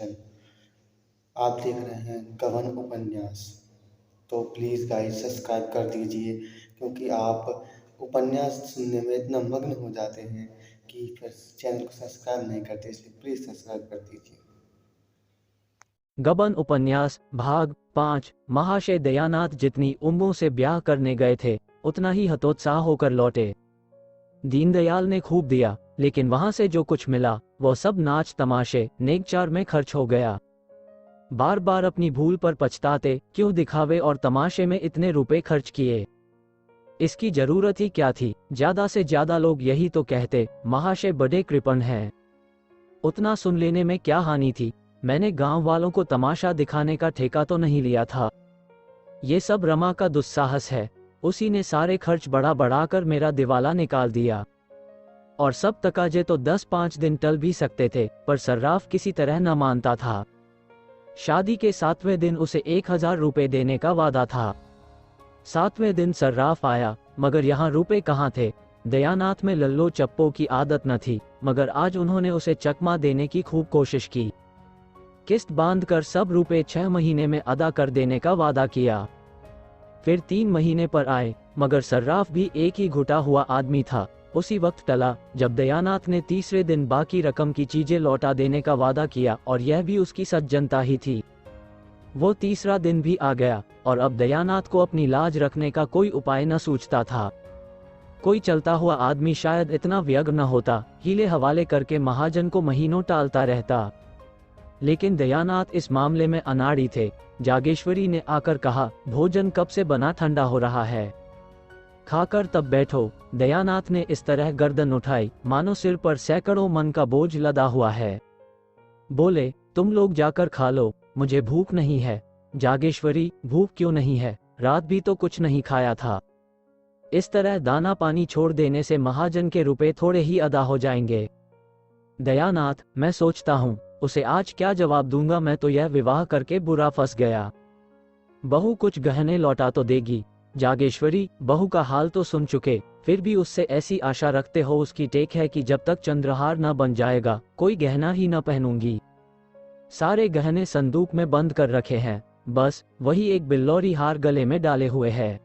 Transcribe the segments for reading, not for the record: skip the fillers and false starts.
Section. आप देख रहे हैं गबन उपन्यास। तो प्लीज़ गाइस सब्सक्राइब कर दीजिए, क्योंकि आप उपन्यास सुनने में इतना मग्न हो जाते हैं कि फिर चैनल को सब्सक्राइब नहीं करते, इसलिए प्लीज़ सब्सक्राइब कर दीजिए। गबन उपन्यास भाग 5। महाशय दयानाथ जितनी उम्रों से ब्याह करने गए थे उतना ही हतोत्साह होकर लौटे। दीनदयाल ने खूब दिया, लेकिन वहां से जो कुछ मिला वह सब नाच तमाशे नेकचार में खर्च हो गया। बार बार अपनी भूल पर पछताते, क्यों दिखावे और तमाशे में इतने रुपए खर्च किए। इसकी जरूरत ही क्या थी। ज्यादा से ज्यादा लोग यही तो कहते, महाशय बड़े कृपण हैं। उतना सुन लेने में क्या हानि थी। मैंने गांव वालों को तमाशा दिखाने का ठेका तो नहीं लिया था। ये सब रमा का दुस्साहस है। उसी ने सारे खर्च बढ़ा बढ़ाकर मेरा दिवाला निकाल दिया। और सब तकाजे तो 10-5 दिन टल भी सकते थे, पर सर्राफ किसी तरह न मानता था। शादी के 7वें दिन उसे 1000 रुपए देने का वादा था। 7वें दिन सर्राफ आया, मगर यहाँ रुपए कहाँ थे। दयानाथ में लल्लो चप्पो की आदत न थी, मगर आज उन्होंने उसे चकमा देने की खूब कोशिश की। किस्त बांधकर सब रुपए 6 महीने में अदा कर देने का वादा किया। फिर 3 महीने पर आए, मगर सर्राफ भी एक ही घुटा हुआ आदमी था। उसी वक्त टला जब दयानाथ ने तीसरे दिन बाकी रकम की चीजें लौटा देने का वादा किया, और यह भी उसकी सज्जनता ही थी। वो तीसरा दिन भी आ गया, और अब दयानाथ को अपनी लाज रखने का कोई उपाय न सूझता था। कोई चलता हुआ आदमी शायद इतना व्यग्र न होता, हीले हवाले करके महाजन को महीनों टालता रहता। लेकिन दयानाथ इस मामले में अनाड़ी थे। जागेश्वरी ने आकर कहा, भोजन कब से बना ठंडा हो रहा है, खाकर तब बैठो। दयानाथ ने इस तरह गर्दन उठाई मानो सिर पर सैकड़ों मन का बोझ लदा हुआ है। बोले, तुम लोग जाकर खा लो, मुझे भूख नहीं है। जागेश्वरी, भूख क्यों नहीं है, रात भी तो कुछ नहीं खाया था। इस तरह दाना पानी छोड़ देने से महाजन के रुपए थोड़े ही अदा हो जाएंगे। दयानाथ, मैं सोचता हूँ उसे आज क्या जवाब दूंगा। मैं तो यह विवाह करके बुरा फंस गया। बहू कुछ गहने लौटा तो देगी। जागेश्वरी, बहू का हाल तो सुन चुके, फिर भी उससे ऐसी आशा रखते हो। उसकी टेक है कि जब तक चंद्रहार न बन जाएगा कोई गहना ही न पहनूंगी। सारे गहने संदूक में बंद कर रखे हैं, बस वही एक बिल्लौरी हार गले में डाले हुए है।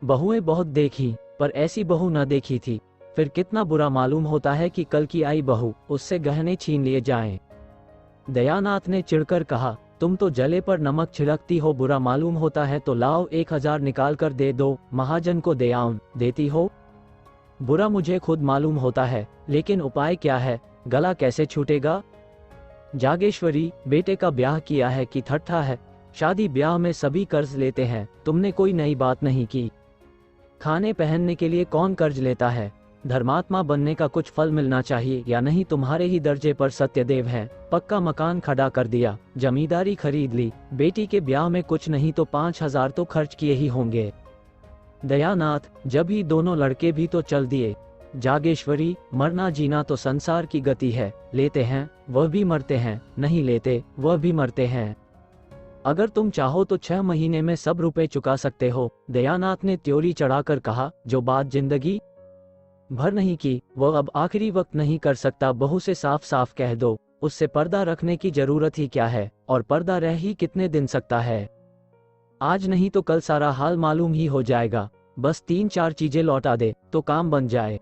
बहुएं बहुत देखी, पर ऐसी बहू न देखी थी। फिर कितना बुरा मालूम होता है कि कल की आई बहू उससे गहने छीन लिए जाएं। दयानाथ ने चिढ़कर कहा, तुम तो जले पर नमक छिड़कती हो। बुरा मालूम होता है तो लाओ 1000 निकाल कर दे दो। महाजन को दे आऊं देती हो। बुरा मुझे खुद मालूम होता है, लेकिन उपाय क्या है, गला कैसे छूटेगा। जागेश्वरी, बेटे का ब्याह किया है कि ठट्ठा है। शादी ब्याह में सभी कर्ज लेते हैं, तुमने कोई नई बात नहीं की। खाने पहनने के लिए कौन कर्ज लेता है। धर्मात्मा बनने का कुछ फल मिलना चाहिए, या नहीं तुम्हारे ही दर्जे पर सत्यदेव है। पक्का मकान खड़ा कर दिया, जमींदारी खरीद ली, बेटी के ब्याह में कुछ नहीं तो 5000 तो खर्च किए ही होंगे। दयानाथ, जब ही दोनों लड़के भी तो चल दिए। जागेश्वरी, मरना जीना तो संसार की गति है। लेते हैं वह भी मरते हैं, नहीं लेते वह भी मरते हैं। अगर तुम चाहो तो 6 महीने में सब रुपए चुका सकते हो। दयानाथ ने त्योरी चढ़ाकर कहा, जो बात जिंदगी भर नहीं की वह अब आखिरी वक्त नहीं कर सकता। बहू से साफ साफ कह दो, उससे पर्दा रखने की जरूरत ही क्या है, और पर्दा रह ही कितने दिन सकता है। आज नहीं तो कल सारा हाल मालूम ही हो जाएगा। बस 3-4 चीजें लौटा दे तो काम बन जाए।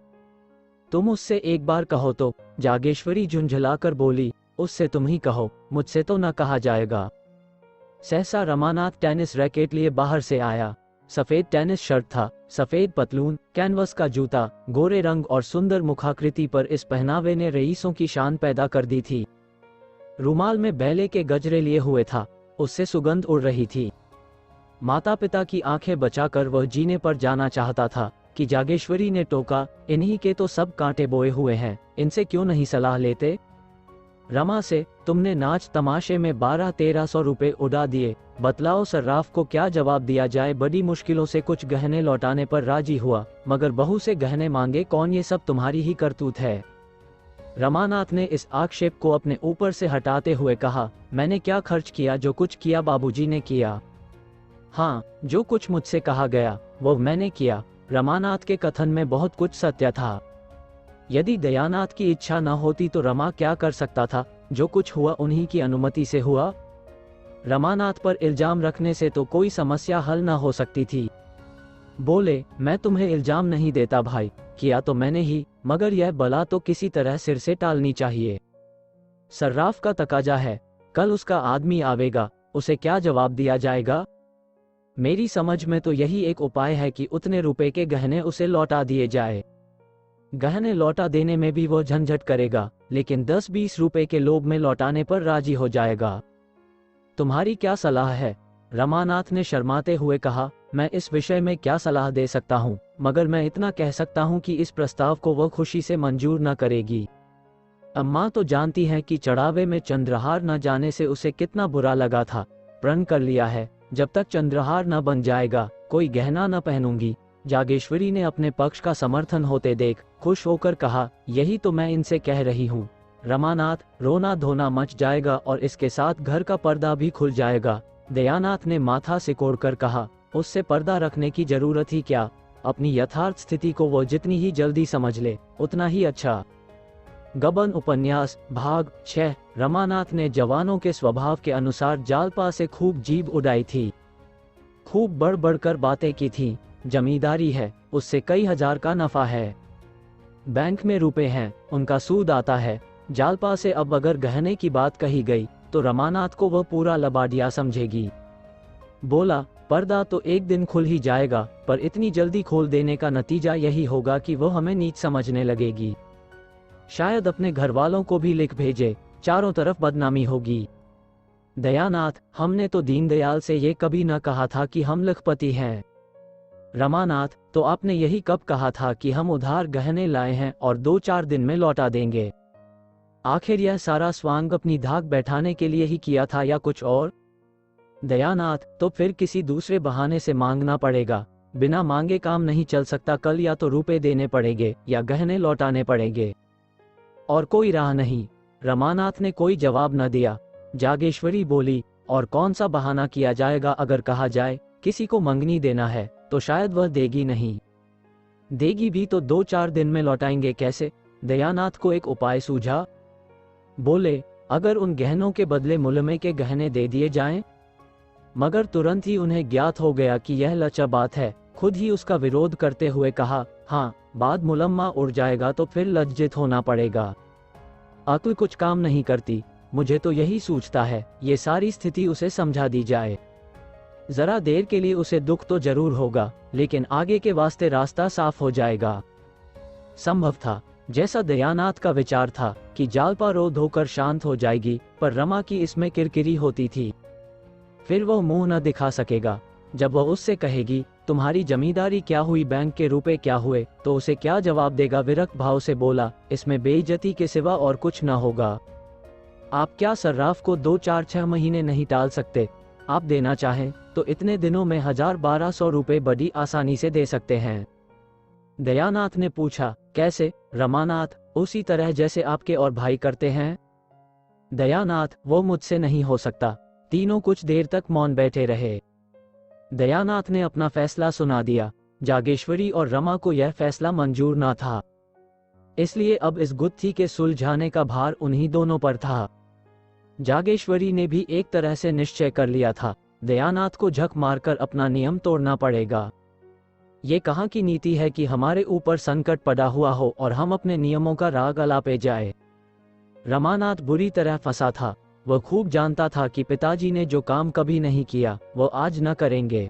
तुम उससे एक बार कहो तो। जागेश्वरी झुंझलाकर बोली, उससे तुम ही कहो, मुझसे तो न कहा जाएगा। सहसा रमानाथ टेनिस रैकेट लिए बाहर से आया। सफेद टेनिस शर्ट था, सफेद पतलून, कैनवस का जूता, गोरे रंग और सुंदर मुखाकृति पर इस पहनावे ने रईसों की शान पैदा कर दी थी। रुमाल में बैले के गजरे लिए हुए था, उससे सुगंध उड़ रही थी। माता पिता की आंखें बचाकर वह जीने पर जाना चाहता था कि जागेश्वरी ने टोका, इन्हीं के तो सब कांटे बोए हुए हैं, इनसे क्यों नहीं सलाह लेते। रमा से, तुमने नाच तमाशे में 1200-1300 रुपए उड़ा दिए, बतलाओ सर्राफ को क्या जवाब दिया जाए। बड़ी मुश्किलों से कुछ गहने लौटाने पर राजी हुआ, मगर बहू से गहने मांगे कौन, ये सब तुम्हारी ही करतूत है। रमानाथ ने इस आक्षेप को अपने ऊपर से हटाते हुए कहा, मैंने क्या खर्च किया, जो कुछ किया बाबूजी ने किया। हाँ, जो कुछ मुझसे कहा गया वो मैंने किया। रमानाथ के कथन में बहुत कुछ सत्य था। यदि दयानाथ की इच्छा न होती तो रमा क्या कर सकता था। जो कुछ हुआ उन्हीं की अनुमति से हुआ। रमानाथ पर इल्जाम रखने से तो कोई समस्या हल न हो सकती थी। बोले, मैं तुम्हें इल्जाम नहीं देता भाई, किया तो मैंने ही, मगर यह बला तो किसी तरह सिर से टालनी चाहिए। सर्राफ का तकाजा है, कल उसका आदमी आवेगा, उसे क्या जवाब दिया जाएगा? मेरी समझ में तो यही एक उपाय है कि उतने रुपए के गहने उसे लौटा दिए जाए। गहने लौटा देने में भी वो झंझट करेगा, लेकिन 10-20 रुपए के लोभ में लौटाने पर राजी हो जाएगा। तुम्हारी क्या सलाह है? रमानाथ ने शर्माते हुए कहा, मैं इस विषय में क्या सलाह दे सकता हूँ, मगर मैं इतना कह सकता हूँ कि इस प्रस्ताव को वह खुशी से मंजूर न करेगी। अम्मा तो जानती हैं कि चढ़ावे में चंद्रहार न जाने से उसे कितना बुरा लगा था। प्रण कर लिया है, जब तक चंद्रहार न बन जाएगा कोई गहना न पहनूंगी। जागेश्वरी ने अपने पक्ष का समर्थन होते देख खुश होकर कहा, यही तो मैं इनसे कह रही हूँ। रमानाथ, रोना धोना मच जाएगा और इसके साथ घर का पर्दा भी खुल जाएगा। दयानाथ ने माथा सिकोड़कर कहा, उससे पर्दा रखने की जरूरत ही क्या, अपनी यथार्थ स्थिति को वो जितनी ही जल्दी समझ ले उतना ही अच्छा। गबन उपन्यास भाग 6। रमानाथ ने जवानों के स्वभाव के अनुसार जालपा से खूब जीभ उड़ाई थी, खूब बढ़ बढ़कर बातें की थी। जमींदारी है, उससे कई हजार का नफा है, बैंक में रुपए हैं, उनका सूद आता है। जालपा से अब अगर गहने की बात कही गई तो रमानाथ को वह पूरा लबाडिया समझेगी। बोला, पर्दा तो एक दिन खुल ही जाएगा, पर इतनी जल्दी खोल देने का नतीजा यही होगा कि वह हमें नीच समझने लगेगी। शायद अपने घर वालों को भी लिख भेजे, चारों तरफ बदनामी होगी। दयानाथ, हमने तो दीनदयाल से ये कभी न कहा था कि हम लखपति हैं। रमानाथ, तो आपने यही कब कहा था कि हम उधार गहने लाए हैं और 2-4 दिन में लौटा देंगे? आखिर यह सारा स्वांग अपनी धाक बैठाने के लिए ही किया था या कुछ और? दयानाथ, तो फिर किसी दूसरे बहाने से मांगना पड़ेगा, बिना मांगे काम नहीं चल सकता। कल या तो रुपए देने पड़ेंगे या गहने लौटाने पड़ेंगे, और कोई राह नहीं। रमानाथ ने कोई जवाब न दिया। जागेश्वरी बोली, और कौन सा बहाना किया जाएगा? अगर कहा जाए किसी को मंगनी देना है तो शायद वह देगी नहीं, देगी भी तो 2-4 दिन में लौटाएंगे कैसे? दयानाथ को एक उपाय सूझा। बोले, अगर उन गहनों के बदले मुलमे के गहने दे दिए जाएं? मगर तुरंत ही उन्हें ज्ञात हो गया कि यह लचा बात है। खुद ही उसका विरोध करते हुए कहा, हाँ, बाद मुलम्मा उड़ जाएगा तो फिर लज्जित होना पड़ेगा। अक्ल कुछ काम नहीं करती, मुझे तो यही सूझता है ये सारी स्थिति उसे समझा दी जाए। जरा देर के लिए उसे दुख तो जरूर होगा, लेकिन आगे के वास्ते रास्ता साफ हो जाएगा। संभव था, जैसा दयानाथ का विचार था, कि जालपा रो धोकर शांत हो जाएगी, पर रमा की इसमें किरकिरी होती थी। फिर वह मुंह न दिखा सकेगा। जब वह उससे कहेगी, तुम्हारी जमींदारी क्या हुई, बैंक के रुपए क्या हुए, तो उसे क्या जवाब देगा? विरक्त भाव से बोला, इसमें बेइज्जती के सिवा और कुछ न होगा। आप क्या सर्राफ को 2-4-6 महीने नहीं टाल सकते? आप देना चाहें तो इतने दिनों में 1000-1200 रुपए बड़ी आसानी से दे सकते हैं। दयानाथ ने पूछा, कैसे? रमानाथ, उसी तरह जैसे आपके और भाई करते हैं। दयानाथ, वो मुझसे नहीं हो सकता। तीनों कुछ देर तक मौन बैठे रहे। दयानाथ ने अपना फैसला सुना दिया। जागेश्वरी और रमा को यह फैसला मंजूर ना था, इसलिए अब इस गुत्थी के सुलझाने का भार उन्हीं दोनों पर था। जागेश्वरी ने भी एक तरह से निश्चय कर लिया था, दयानाथ को झक मारकर अपना नियम तोड़ना पड़ेगा। ये कहाँ की नीति है कि हमारे ऊपर संकट पड़ा हुआ हो और हम अपने नियमों का राग अलापे जाए। रमानाथ बुरी तरह फंसा था। वह खूब जानता था कि पिताजी ने जो काम कभी नहीं किया वो आज न करेंगे।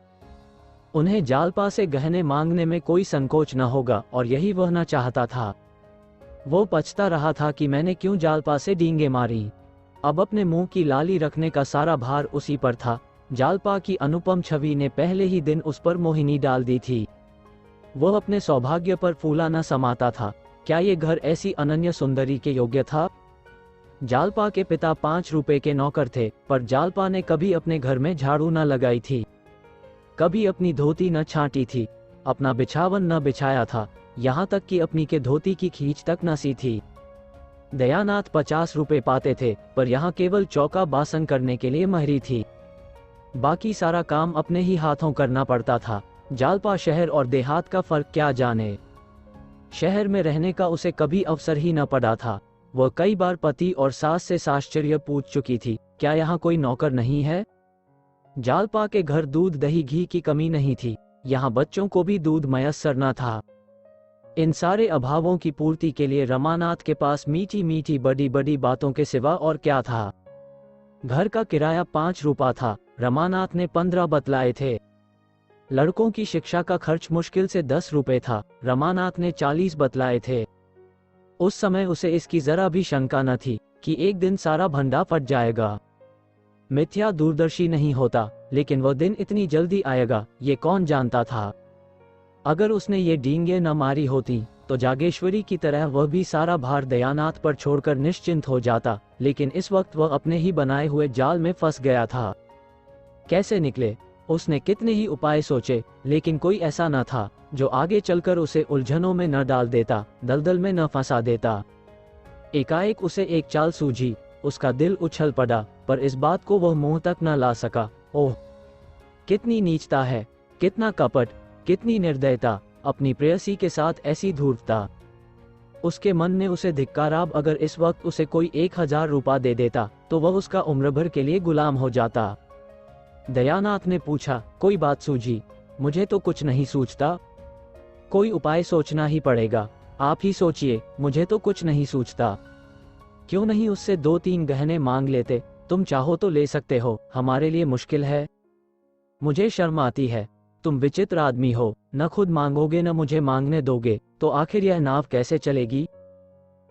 उन्हें जालपा से गहने मांगने में कोई संकोच न होगा, और यही वह न चाहता था। वो पछता रहा था कि मैंने क्यों जालपा से डींगे मारी। अब अपने मुंह की लाली रखने का सारा भार उसी पर था। जालपा की अनुपम छवि ने पहले ही दिन उस पर मोहिनी डाल दी थी। वह अपने सौभाग्य पर फूला न समाता था। क्या ये घर ऐसी अनन्य सुंदरी के योग्य था? जालपा के पिता 5 रुपए के नौकर थे, पर जालपा ने कभी अपने घर में झाड़ू न लगाई थी, कभी अपनी धोती न छांटी थी, अपना बिछावन न बिछाया था, यहाँ तक कि अपनी के धोती की खींच तक न सी थी। दयानाथ 50 रुपए पाते थे, पर यहाँ केवल चौका बासन करने के लिए महरी थी। बाकी सारा काम अपने ही हाथों करना पड़ता था। जालपा शहर और देहात का फर्क क्या जाने। शहर में रहने का उसे कभी अवसर ही न पड़ा था। वह कई बार पति और सास से साश्चर्य पूछ चुकी थी, क्या यहाँ कोई नौकर नहीं है? जालपा के घर दूध दही घी की कमी नहीं थी, यहाँ बच्चों को भी दूध मयस्सर न था। इन सारे अभावों की पूर्ति के लिए रमानाथ के पास मीठी मीठी बड़ी बड़ी बातों के सिवा और क्या था। घर का किराया 5 रुपया था, रमानाथ ने 15 बतलाए थे। लड़कों की शिक्षा का खर्च मुश्किल से 10 रुपए था, रमानाथ ने 40 बतलाए थे। उस समय उसे इसकी जरा भी शंका न थी कि एक दिन सारा भंडा फट जाएगा। मिथ्या दूरदर्शी नहीं होता, लेकिन वह दिन इतनी जल्दी आएगा ये कौन जानता था। अगर उसने ये डींगे न मारी होती तो जागेश्वरी की तरह वह भी सारा भार दयानाथ पर छोड़कर निश्चिंत हो जाता, लेकिन इस वक्त वह अपने ही बनाए हुए जाल में फंस गया था। कैसे निकले? उसने कितने ही उपाय सोचे, लेकिन कोई ऐसा न था जो आगे चलकर उसे उलझनों में न डाल देता, दलदल में न फंसा देता। एकाएक उसे एक चाल सूझी, उसका दिल उछल पड़ा, पर इस बात को वह मुंह तक न ला सका। ओह, कितनी नीचता है, कितना कपट, कितनी निर्दयता, अपनी प्रेयसी के साथ ऐसी धूर्तता। उसके मन ने उसे धिक्कारा। अगर इस वक्त उसे कोई 1000 रुपया दे देता तो वह उसका उम्र भर के लिए गुलाम हो जाता। दयानाथ ने पूछा, कोई बात सूझी? मुझे तो कुछ नहीं सूझता। कोई उपाय सोचना ही पड़ेगा, आप ही सोचिए, मुझे तो कुछ नहीं सूझता। क्यों नहीं उससे 2-3 गहने मांग लेते? तुम चाहो तो ले सकते हो, हमारे लिए मुश्किल है। मुझे शर्म आती है, तुम विचित्र आदमी हो, न खुद मांगोगे न मुझे मांगने दोगे, तो आखिर यह नाव कैसे चलेगी?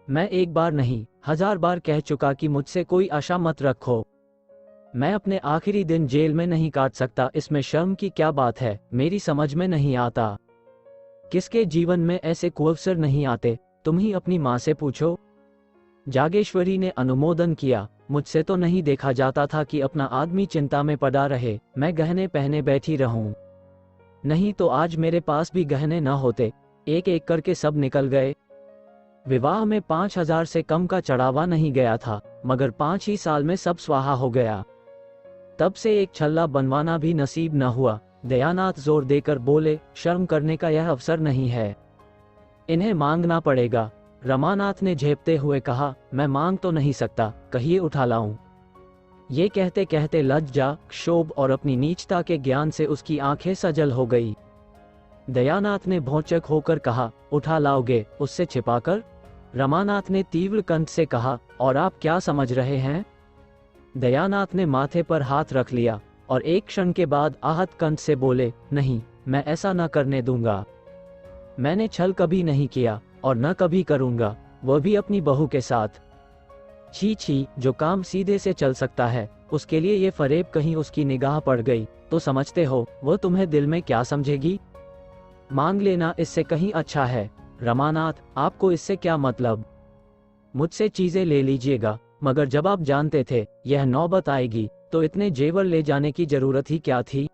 मैं एक बार नहीं 1000 बार कह चुका कि मुझसे कोई आशा मत रखो। मैं अपने आखिरी दिन जेल में नहीं काट सकता, इसमें शर्म की क्या बात है? मेरी समझ में नहीं आता। किसके जीवन में ऐसे कुअवसर नहीं आते? तुम ही अपनी माँ से पूछो। जागेश्वरी ने अनुमोदन किया। मुझसे तो नहीं देखा जाता था कि अपना आदमी चिंता में पड़ा रहे, मैं गहने पहने बैठी रहूं। नहीं तो आज मेरे पास भी गहने न होते, एक एक करके सब निकल गए। विवाह में 5000 से कम का चढ़ावा नहीं गया था, मगर 5 ही साल में सब स्वाहा हो गया। तब से एक छल्ला बनवाना भी नसीब न हुआ। दयानाथ जोर देकर बोले, शर्म करने का यह अवसर नहीं है, इन्हें मांगना पड़ेगा। रमानाथ ने झेपते हुए कहा, मैं मांग तो नहीं सकता, कहिए उठा लाऊं। ये कहते कहते लज्जा, क्षोभ और अपनी नीचता के ज्ञान से उसकी आंखें सजल हो गई। दयानाथ ने भौचक होकर कहा, उठा लाओगे उससे छिपाकर? रमानाथ ने तीव्र कंठ से कहा, और आप क्या समझ रहे हैं? दयानाथ ने माथे पर हाथ रख लिया और एक क्षण के बाद आहत कंठ से बोले, नहीं, मैं ऐसा न करने दूंगा। मैंने छल कभी नहीं किया और न कभी करूंगा, वह भी अपनी बहू के साथ। छी छी, जो काम सीधे से चल सकता है उसके लिए ये फरेब कहीं उसकी निगाह पड़ गई तो समझते हो वो तुम्हें दिल में क्या समझेगी? मांग लेना इससे कहीं अच्छा है। रमानाथ, आपको इससे क्या मतलब? मुझसे चीजें ले लीजिएगा, मगर जब आप जानते थे यह नौबत आएगी तो इतने जेवर ले जाने की जरूरत ही क्या थी?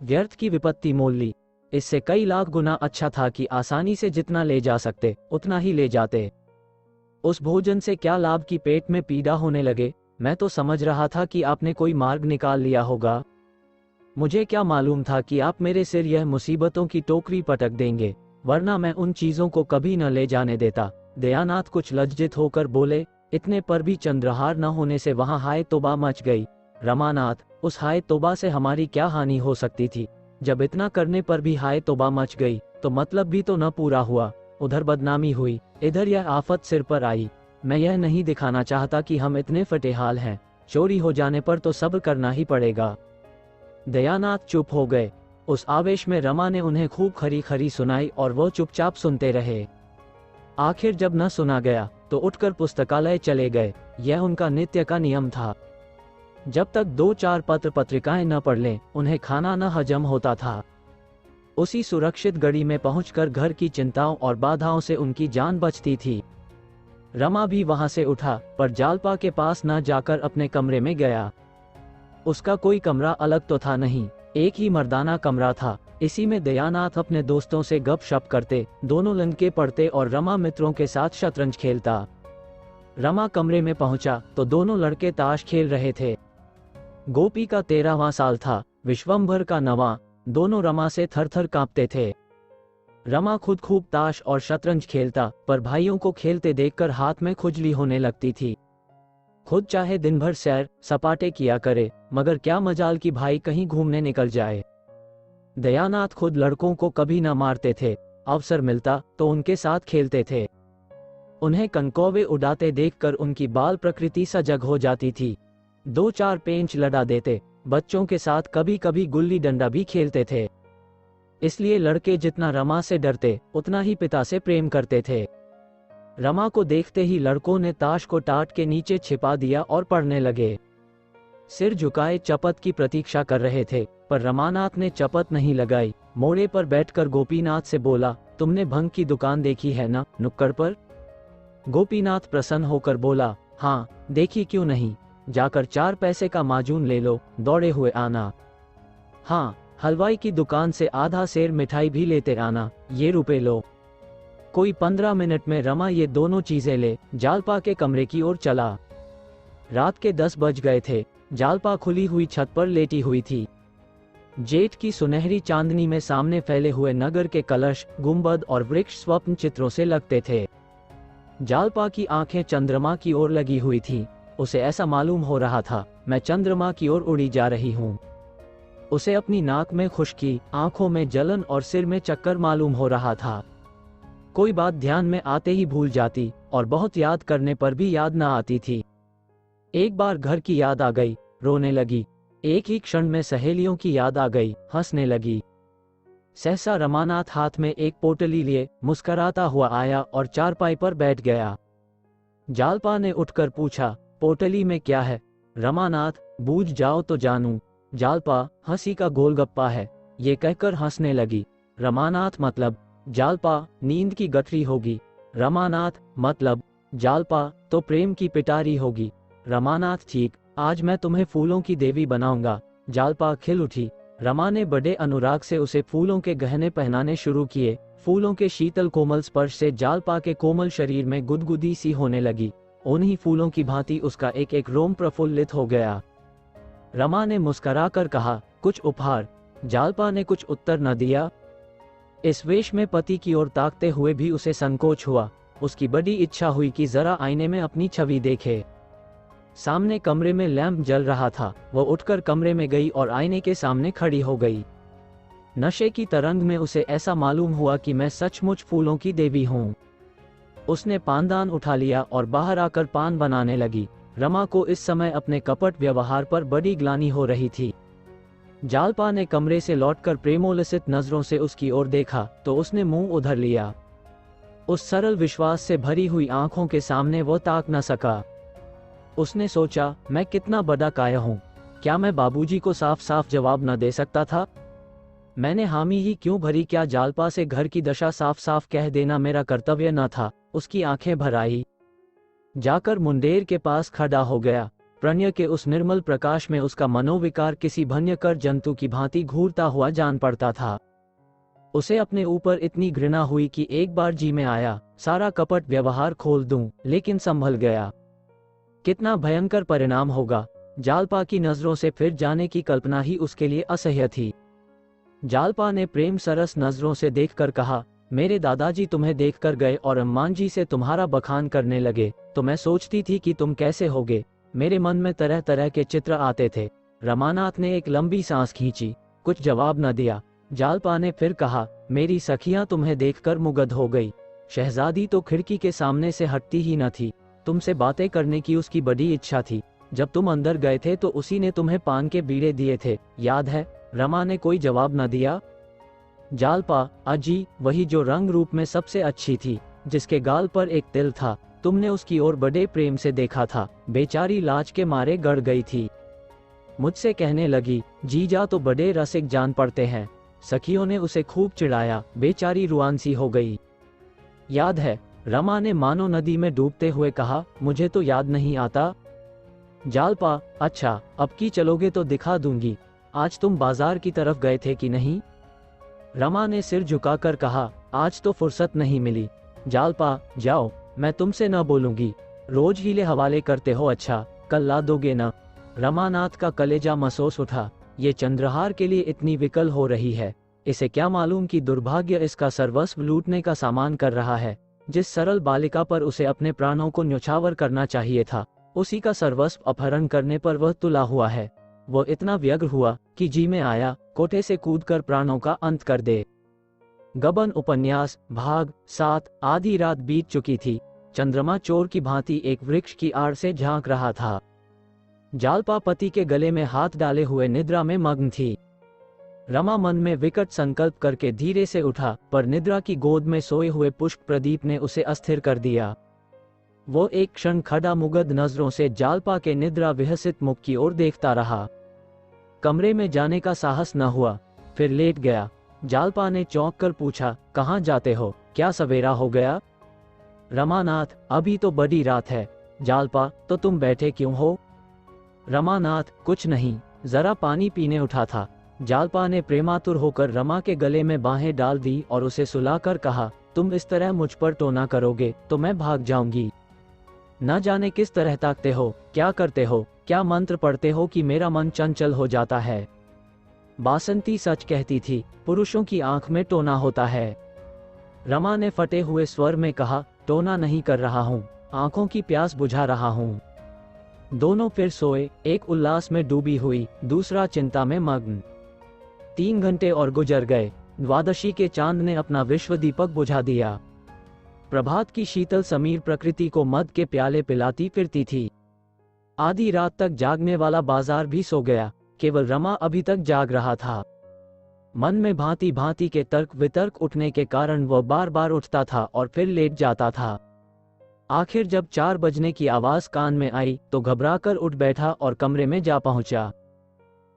व्यर्थ की विपत्ति मोल ली। इससे कई लाख गुना अच्छा था कि आसानी से जितना ले जा सकते उतना ही ले जाते। उस भोजन से क्या लाभ कि पेट में पीड़ा होने लगे। मैं तो समझ रहा था कि आपने कोई मार्ग निकाल लिया होगा। मुझे क्या मालूम था कि आप मेरे सिर यह मुसीबतों की टोकरी पटक देंगे, वरना मैं उन चीजों को कभी न ले जाने देता। दयानाथ कुछ लज्जित होकर बोले, इतने पर भी चंद्रहार न होने से वहां हाय तौबा मच गई। रमानाथ, उस हाय तौबा से हमारी क्या हानि हो सकती थी? जब इतना करने पर भी हाय तौबा मच गई तो मतलब भी तो न पूरा हुआ। उधर बदनामी हुई, इधर यह आफत सिर पर आई। मैं यह नहीं दिखाना चाहता कि हम इतने फटेहाल हैं, चोरी हो जाने पर तो सब्र करना ही पड़ेगा। दयानाथ चुप हो गए। उस आवेश में रमा ने उन्हें खूब खरी खरी सुनाई और वो चुपचाप सुनते रहे। आखिर जब न सुना गया तो उठकर पुस्तकालय चले गए। यह उनका नित्य का नियम था। जब तक 2-4 पत्र पत्रिकाएं न पढ़ लें उन्हें खाना न हजम होता था। उसी सुरक्षित गड़ी में पहुंचकर घर की चिंताओं और बाधाओं से उनकी जान बचती थी। रमा भी वहां से उठा, पर जालपा के पास न जाकर अपने कमरे में गया। उसका कोई कमरा अलग तो था नहीं, एक ही मर्दाना कमरा था। इसी में दयानाथ अपने दोस्तों से गपशप करते, दोनों लंके पढ़ते और रमा मित्रों के साथ शतरंज खेलता। रमा कमरे में पहुंचा तो दोनों लड़के ताश खेल रहे थे। गोपी का 13वां साल था, विश्वंभर का 9वां। दोनों रमा से थर थर कांपते थे। रमा खुद खूब ताश और शतरंज खेलता, पर भाइयों को खेलते देखकर हाथ में खुजली होने लगती थी। खुद चाहे दिन भर सैर सपाटे किया करे, मगर क्या मजाल कि भाई कहीं घूमने निकल जाए। दयानाथ खुद लड़कों को कभी न मारते थे, अवसर मिलता तो उनके साथ खेलते थे। उन्हें कनकौवे उड़ाते देखकर उनकी बाल प्रकृति सजग हो जाती थी। 2-4 पेंच लड़ा देते, बच्चों के साथ कभी कभी गुल्ली डंडा भी खेलते थे। इसलिए लड़के जितना रमा से डरते, उतना ही पिता से प्रेम करते थे। रमा को देखते ही लड़कों ने ताश को टाट के नीचे छिपा दिया और पढ़ने लगे। सिर झुकाए चपत की प्रतीक्षा कर रहे थे, पर रमानाथ ने चपत नहीं लगाई। मोड़े पर बैठकर गोपीनाथ से बोला, तुमने भंग की दुकान देखी है ना नुक्कड़ पर? गोपीनाथ प्रसन्न होकर बोला, हाँ देखी क्यों नहीं, जाकर 4 पैसे का माजून ले लो, दौड़े हुए आना। हाँ, हलवाई की दुकान से आधा सेर मिठाई भी लेते आना, ये रुपए लो। कोई 15 मिनट में रमा ये दोनों चीजें ले जालपा के कमरे की ओर चला। रात के 10 बज गए थे। जालपा खुली हुई छत पर लेटी हुई थी। जेठ की सुनहरी चांदनी में सामने फैले हुए नगर के कलश, गुंबद और वृक्ष स्वप्न चित्रों से लगते थे। जालपा की आंखें चंद्रमा की ओर लगी हुई थी। उसे ऐसा मालूम हो रहा था, मैं चंद्रमा की ओर उड़ी जा रही हूँ। उसे अपनी नाक में खुश्की, आंखों में जलन और सिर में चक्कर मालूम हो रहा था। कोई बात ध्यान में आते ही भूल जाती और बहुत याद करने पर भी याद न आती थी। एक बार घर की याद आ गई, रोने लगी। एक ही क्षण में सहेलियों की याद आ गई, हंसने लगी। सहसा रमानाथ हाथ में एक पोटली लिए मुस्कराता हुआ आया और चारपाई पर बैठ गया। जालपा ने उठकर पूछा, पोटली में क्या है? रमानाथ, बूझ जाओ तो जानूं। जालपा, हंसी का गोलगप्पा है, ये कहकर हंसने लगी। रमानाथ, मतलब? जालपा, नींद की गठरी होगी। रमानाथ, मतलब? जालपा, तो प्रेम की पिटारी होगी। रमानाथ, ठीक, आज मैं तुम्हें फूलों की देवी बनाऊंगा। जालपा खिल उठी। रमा ने बड़े अनुराग से उसे फूलों के गहने पहनाने शुरू किए। फूलों के शीतल कोमल स्पर्श से जालपा के कोमल शरीर में गुदगुदी सी होने लगी। उन्हीं फूलों की भांति उसका एक एक रोम प्रफुल्लित हो गया। रमा ने मुस्कराकर कहा, कुछ उपहार? जालपा ने कुछ उत्तर न दिया। इस वेश में पति की ओर ताकते हुए भी उसे संकोच हुआ। उसकी बड़ी इच्छा हुई कि जरा आईने में अपनी छवि देखे। सामने कमरे में लैंप जल रहा था। वह उठकर कमरे में गई और आईने के सामने खड़ी हो गई। नशे की तरंग में उसे ऐसा मालूम हुआ कि मैं सचमुच फूलों की देवी हूँ। उसने पानदान उठा लिया और बाहर आकर पान बनाने लगी। रमा को इस समय अपने कपट व्यवहार पर बड़ी ग्लानि हो रही थी। जालपा ने कमरे से लौटकर प्रेमोल्लसित नजरों से उसकी ओर देखा तो उसने मुंह उधर लिया। उस सरल विश्वास से भरी हुई आंखों के सामने वो ताक न सका। उसने सोचा, मैं कितना बड़ा काया हूँ, क्या मैं बाबूजी को साफ साफ जवाब न दे सकता था? मैंने हामी ही क्यों भरी? क्या जालपा से घर की दशा साफ साफ कह देना मेरा कर्तव्य न था? उसकी आंखें भर आई। जाकर मुंडेर के पास खड़ा हो गया। प्रणय के उस निर्मल प्रकाश में उसका मनोविकार किसी भयंकर जंतु की भांति घूरता हुआ जान पड़ता था। उसे अपने ऊपर इतनी घृणा हुई कि एक बार जी में आया, सारा कपट व्यवहार खोल दूं, लेकिन संभल गया। कितना भयंकर परिणाम होगा। जालपा की नजरों से फिर जाने की कल्पना ही उसके लिए असह्य थी। जालपा ने प्रेम सरस नजरों से देखकर कहा, मेरे दादाजी तुम्हें देखकर गए और अम्मान जी से तुम्हारा बखान करने लगे, तो मैं सोचती थी कि तुम कैसे होगे। मेरे मन में तरह तरह के चित्र आते थे। रमानाथ ने एक लंबी सांस खींची, कुछ जवाब न दिया। जालपा ने फिर कहा, मेरी सखियां तुम्हें देखकर मुग्ध हो गई। शहजादी तो खिड़की के सामने से हटती ही न थी। तुमसे बातें करने की उसकी बड़ी इच्छा थी। जब तुम अंदर गए थे तो उसी ने तुम्हें पान के बीड़े दिए थे, याद है? रमा ने कोई जवाब न दिया। जालपा, अजी, वही जो रंग रूप में सबसे अच्छी थी, जिसके गाल पर एक तिल था। तुमने उसकी ओर बड़े प्रेम से देखा था। बेचारी लाज के मारे गड़ गई थी। मुझसे कहने लगी, जीजा तो बड़े रसिक जान पड़ते हैं। सखियों ने उसे खूब चिढ़ाया। बेचारी रुआंसी हो गई। याद है? रमा ने मानो नदी में डूबते हुए कहा, मुझे तो याद नहीं आता। जालपा, अच्छा, अब की चलोगे तो दिखा दूंगी। आज तुम बाजार की तरफ गए थे कि नहीं? रमा ने सिर झुकाकर कहा, आज तो फुर्सत नहीं मिली। जालपा, जाओ, मैं तुमसे न बोलूंगी। रोज हीले हवाले करते हो। अच्छा, कल ला दोगे ना? रमानाथ का कलेजा महसूस उठा। ये चंद्रहार के लिए इतनी विकल हो रही है। इसे क्या मालूम कि दुर्भाग्य इसका सर्वस्व लूटने का सामान कर रहा है। जिस सरल बालिका पर उसे अपने प्राणों को न्यौछावर करना चाहिए था, उसी का सर्वस्व अपहरण करने पर वह तुला हुआ है। वह इतना व्यग्र हुआ कि जी में आया कोठे से कूदकर प्राणों का अंत कर दे। गबन उपन्यास भाग 7। आधी रात बीत चुकी थी। चंद्रमा चोर की भांति एक वृक्ष की आड़ से झांक रहा था। जालपा पति के गले में हाथ डाले हुए निद्रा में मग्न थी। रमा मन में विकट संकल्प करके धीरे से उठा, पर निद्रा की गोद में सोए हुए पुष्प प्रदीप ने उसे अस्थिर कर दिया। वो एक क्षण खड़ा मुगध नजरों से जालपा के निद्रा विहसित मुख की ओर देखता रहा। कमरे में जाने का साहस न हुआ, फिर लेट गया। जालपा ने चौंक कर पूछा, कहाँ जाते हो, क्या सवेरा हो गया? रमानाथ, अभी तो बड़ी रात है। जालपा, तो तुम बैठे क्यों हो? रमानाथ, कुछ नहीं, जरा पानी पीने उठा था। जालपा ने प्रेमातुर होकर रमा के गले में बाहें डाल दी और उसे सुलाकर कहा, तुम इस तरह मुझ पर टोना करोगे तो मैं भाग जाऊंगी। न जाने किस तरह ताकते हो, क्या करते हो, क्या मंत्र पढ़ते हो कि मेरा मन चंचल हो जाता है। बासंती सच कहती थी, पुरुषों की आंख में टोना होता है। रमा ने फटे हुए स्वर में कहा, टोना नहीं कर रहा हूँ, आंखों की प्यास बुझा रहा हूँ। दोनों फिर सोए, एक उल्लास में डूबी हुई, दूसरा चिंता में मग्न। 3 घंटे और गुजर गए। द्वादशी के चांद ने अपना विश्व दीपक बुझा दिया। प्रभात की शीतल समीर प्रकृति को मद के प्याले पिलाती फिरती थी। आधी रात तक जागने वाला बाजार भी सो गया, केवल रमा अभी तक जाग रहा था। मन में भांति भांति के तर्क वितर्क उठने के कारण वह बार बार उठता था और फिर लेट जाता था। आखिर जब 4 बजने की आवाज कान में आई तो घबराकर उठ बैठा और कमरे में जा पहुंचा।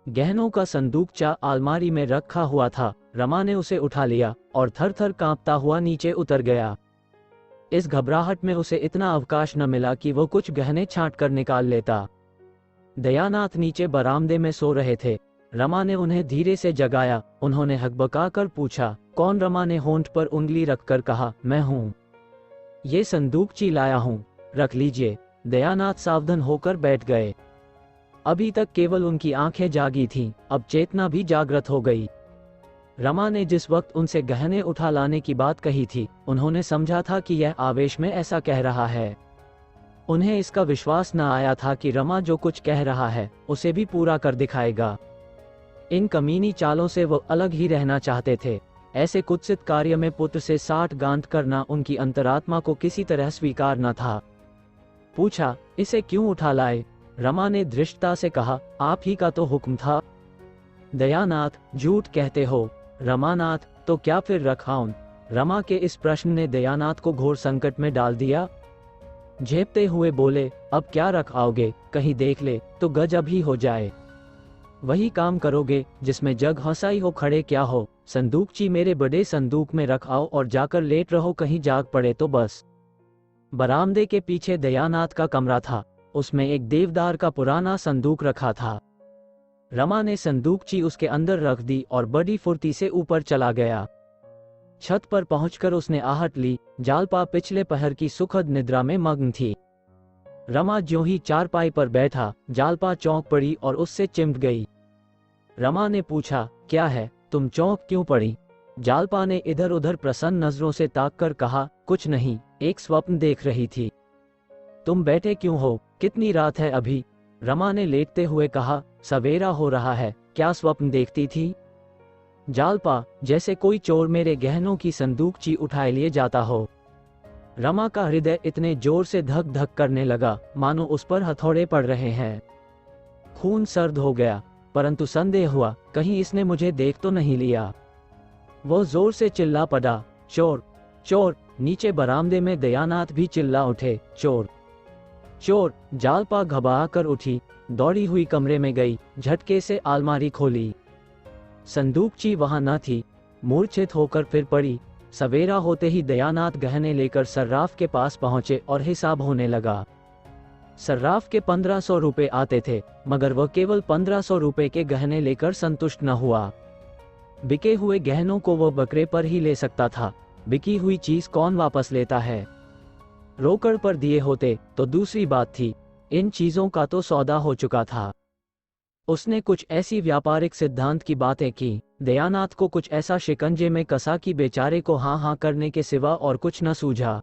गहनों का संदूकचा अलमारी में रखा हुआ था। रमा ने उसे उठा लिया और थर थर कांपता हुआ नीचे उतर गया। इस घबराहट में उसे इतना अवकाश न मिला कि वो कुछ गहने छांट कर निकाल लेता। दयानाथ नीचे बरामदे में सो रहे थे। रमा ने उन्हें धीरे से जगाया। उन्होंने हकबका कर पूछा, कौन? रमा ने होंठ पर उंगली रखकर कहा, मैं हूं। ये संदूकची लाया हूं, रख लीजिए। दयानाथ सावधान होकर बैठ गए। अभी तक केवल उनकी आंखें जागी थीं, अब चेतना भी जागृत हो गई। रमा ने जिस वक्त उनसे गहने उठा लाने की बात कही थी, उन्होंने समझा था कि यह आवेश में ऐसा कह रहा है। उन्हें इसका विश्वास न आया था कि रमा जो कुछ कह रहा है उसे भी पूरा कर दिखाएगा। इन कमीनी चालों से वो अलग ही रहना चाहते थे। ऐसे कुत्सित कार्य में पुत्र से 60 गांठ करना उनकी अंतरात्मा को किसी तरह स्वीकार न था। पूछा, इसे क्यों उठा लाए? रमा ने धृष्टता से कहा, आप ही का तो हुक्म था। दयानाथ, झूठ कहते हो। रमानाथ, तो क्या फिर रखाऊं? रमा के इस प्रश्न ने दयानाथ को घोर संकट में डाल दिया। झेपते हुए बोले, अब क्या रख आओगे? कहीं देख ले तो गजब ही हो जाए। वही काम करोगे जिसमें जग हंसाई हो खड़े क्या हो। संदूकची मेरे बड़े संदूक में रख आओ और जाकर लेट रहो, कहीं जाग पड़े तो बस। बरामदे के पीछे दयानाथ का कमरा था, उसमें एक देवदार का पुराना संदूक रखा था। रमा ने संदूकची उसके अंदर रख दी और बड़ी फुर्ती से ऊपर चला गया। छत पर पहुंचकर उसने आहट ली। जालपा पिछले पहर की सुखद निद्रा में मग्न थी। रमा ज्यों ही चारपाई पर बैठा, जालपा चौंक पड़ी और उससे चिमट गई। रमा ने पूछा, क्या है, तुम चौंक क्यों पड़ी? जालपा ने इधर उधर प्रसन्न नजरों से ताककर कहा, कुछ नहीं, एक स्वप्न देख रही थी। तुम बैठे क्यों हो, कितनी रात है अभी? रमा ने लेटते हुए कहा, सवेरा हो रहा है, क्या स्वप्न देखती थी? जालपा, जैसे कोई चोर मेरे गहनों की संदूकची उठाए लिए जाता हो। रमा का हृदय इतने जोर से धक धक करने लगा मानो उस पर हथौड़े पड़ रहे हैं। खून सर्द हो गया, परंतु संदेह हुआ, कहीं इसने मुझे देख तो नहीं लिया। वो जोर से चिल्ला पड़ा, चोर, चोर। नीचे बरामदे में दयानाथ भी चिल्ला उठे, चोर, चोर। जालपा घबरा कर उठी, दौड़ी हुई कमरे में गई, झटके से अलमारी खोली। संदूकची वहां न थी। मूर्छित होकर फिर पड़ी। सवेरा होते ही दयानाथ गहने लेकर सर्राफ के पास पहुंचे और हिसाब होने लगा। सर्राफ के 1500 रुपए आते थे, मगर वह केवल 1500 रुपए के गहने लेकर संतुष्ट न हुआ। बिके हुए गहनों को वह बकरे पर ही ले सकता था, बिकी हुई चीज कौन वापस लेता है? रोकड़ पर दिए होते तो दूसरी बात थी, इन चीजों का तो सौदा हो चुका था। उसने कुछ ऐसी व्यापारिक सिद्धांत की बातें की, दयानाथ को कुछ ऐसा शिकंजे में कसा कि बेचारे को हाँ हाँ करने के सिवा और कुछ न सूझा।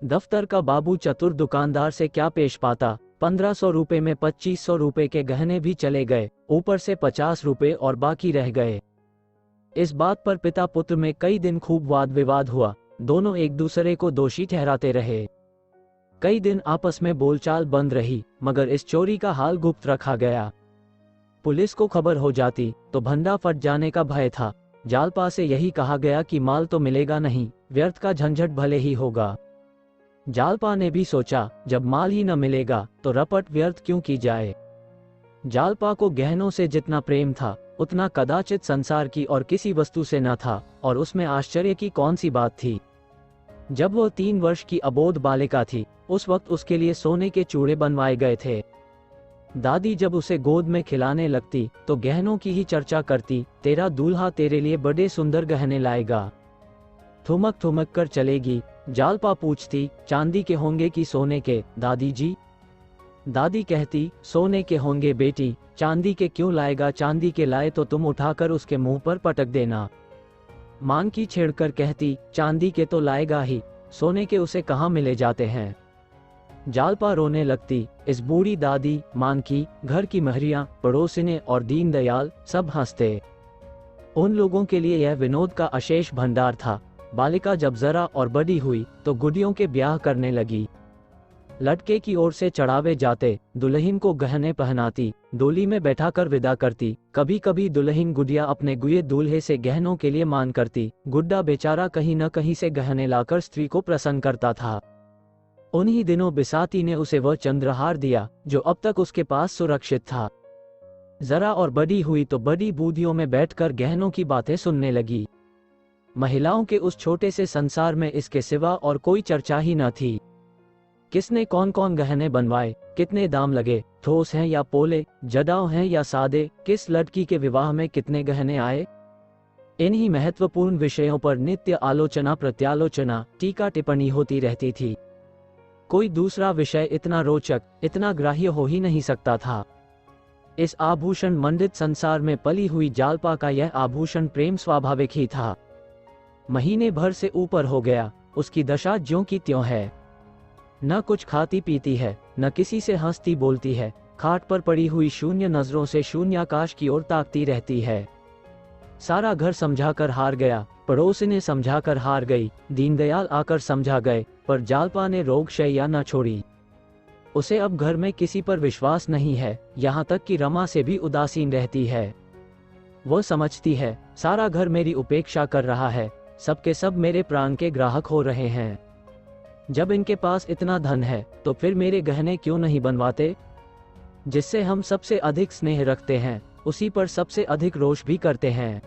दफ्तर का बाबू चतुर दुकानदार से क्या पेश पाता, 1500 रुपए में 2500 रुपए के गहने भी चले गए, ऊपर से 50 रुपए और बाकी रह गए। इस बात पर पिता पुत्र में कई दिन खूब वाद विवाद हुआ, दोनों एक दूसरे को दोषी ठहराते रहे। कई दिन आपस में बोलचाल बंद रही, मगर इस चोरी का हाल गुप्त रखा गया। पुलिस को खबर हो जाती तो भंडा फट जाने का भय था। जालपा से यही कहा गया कि माल तो मिलेगा नहीं, व्यर्थ का झंझट भले ही होगा। जालपा ने भी सोचा, जब माल ही न मिलेगा तो रपट व्यर्थ क्यों की जाए। जालपा को गहनों से जितना प्रेम था उतना कदाचित संसार की और किसी वस्तु से न था, और उसमें आश्चर्य की कौन सी बात थी। जब वह 3 वर्ष की अबोध बालिका थी, उस वक्त उसके लिए सोने के चूड़े बनवाए गए थे। दादी जब उसे गोद में खिलाने लगती तो गहनों की ही चर्चा करती, तेरा दूल्हा तेरे लिए बड़े सुंदर गहने लाएगा। ठुमक ठुमक कर चलेगी। जालपा पूछती, चांदी के होंगे कि सोने के दादी जी? दादी कहती, सोने के होंगे बेटी, चांदी के क्यों लाएगा, चांदी के लाए तो तुम उठाकर उसके मुंह पर पटक देना। मानकी छेड़कर कहती, चांदी के तो लाएगा ही, सोने के उसे कहाँ मिले जाते हैं। जालपा रोने लगती। इस बूढ़ी दादी, मानकी, घर की महरियां, पड़ोसिने और दीनदयाल सब हंसते। उन लोगों के लिए यह विनोद का अशेष भंडार था। बालिका जब जरा और बड़ी हुई तो गुडियों के ब्याह करने लगी। लड़के की ओर से चढ़ावे जाते, दुल्हन को गहने पहनाती, डोली में बैठाकर विदा करती। कभी कभी दुल्हन गुडिया अपने गुए दूल्हे से गहनों के लिए मान करती। गुड्डा बेचारा कहीं न कहीं से गहने लाकर स्त्री को प्रसन्न करता था। उन्हीं दिनों बिसाती ने उसे वह चंद्रहार दिया जो अब तक उसके पास सुरक्षित था। जरा और बड़ी हुई तो बड़ी बूदियों में बैठकर गहनों की बातें सुनने लगी। महिलाओं के उस छोटे से संसार में इसके सिवा और कोई चर्चा ही न थी। किसने कौन कौन गहने बनवाए, कितने दाम लगे, ठोस हैं या पोले, जदाव हैं या सादे, किस लड़की के विवाह में कितने गहने आए, इन्हीं महत्वपूर्ण विषयों पर नित्य आलोचना प्रत्यालोचना, टीका टिप्पणी होती रहती थी। कोई दूसरा विषय इतना रोचक, इतना ग्राह्य हो ही नहीं सकता था। इस आभूषण मंडित संसार में पली हुई जालपा का यह आभूषण प्रेम स्वाभाविक ही था। महीने भर से ऊपर हो गया, उसकी दशा ज्यों की त्यों है। न कुछ खाती पीती है, न किसी से हंसती बोलती है, खाट पर पड़ी हुई शून्य नजरों से शून्याकाश की ओर ताकती रहती है। सारा घर समझाकर हार गया, पड़ोसी ने समझाकर हार गई, दीनदयाल आकर समझा गए, पर जालपा ने रोगशैया न छोड़ी। उसे अब घर में किसी पर विश्वास नहीं है, यहाँ तक कि रमा से भी उदासीन रहती है। वह समझती है, सारा घर मेरी उपेक्षा कर रहा है, सबके सब मेरे प्राण के ग्राहक हो रहे हैं। जब इनके पास इतना धन है तो फिर मेरे गहने क्यों नहीं बनवाते। जिससे हम सबसे अधिक स्नेह रखते हैं उसी पर सबसे अधिक रोष भी करते हैं।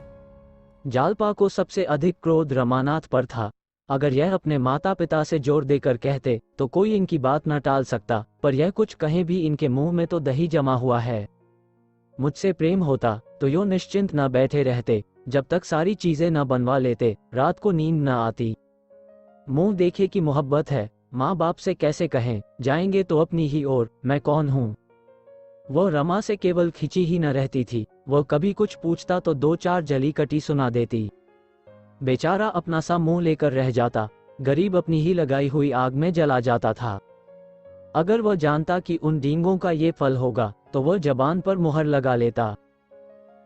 जालपा को सबसे अधिक क्रोध रमानाथ पर था। अगर यह अपने माता पिता से जोर देकर कहते तो कोई इनकी बात न टाल सकता, पर यह कुछ कहें भी इनके मुंह में तो दही जमा हुआ है। मुझसे प्रेम होता तो यो निश्चिंत न बैठे रहते, जब तक सारी चीजें न बनवा लेते, रात को नींद न आती। मुंह देखे कि मोहब्बत है, माँ बाप से कैसे कहें, जाएंगे तो अपनी ही ओर, मैं कौन हूँ। वह रमा से केवल खिंची ही न रहती थी, वह कभी कुछ पूछता तो 2-4 जली कटी सुना देती। बेचारा अपना सा मुंह लेकर रह जाता, गरीब अपनी ही लगाई हुई आग में जला जाता था। अगर वह जानता कि उन डींगों का ये फल होगा तो वह जबान पर मुहर लगा लेता।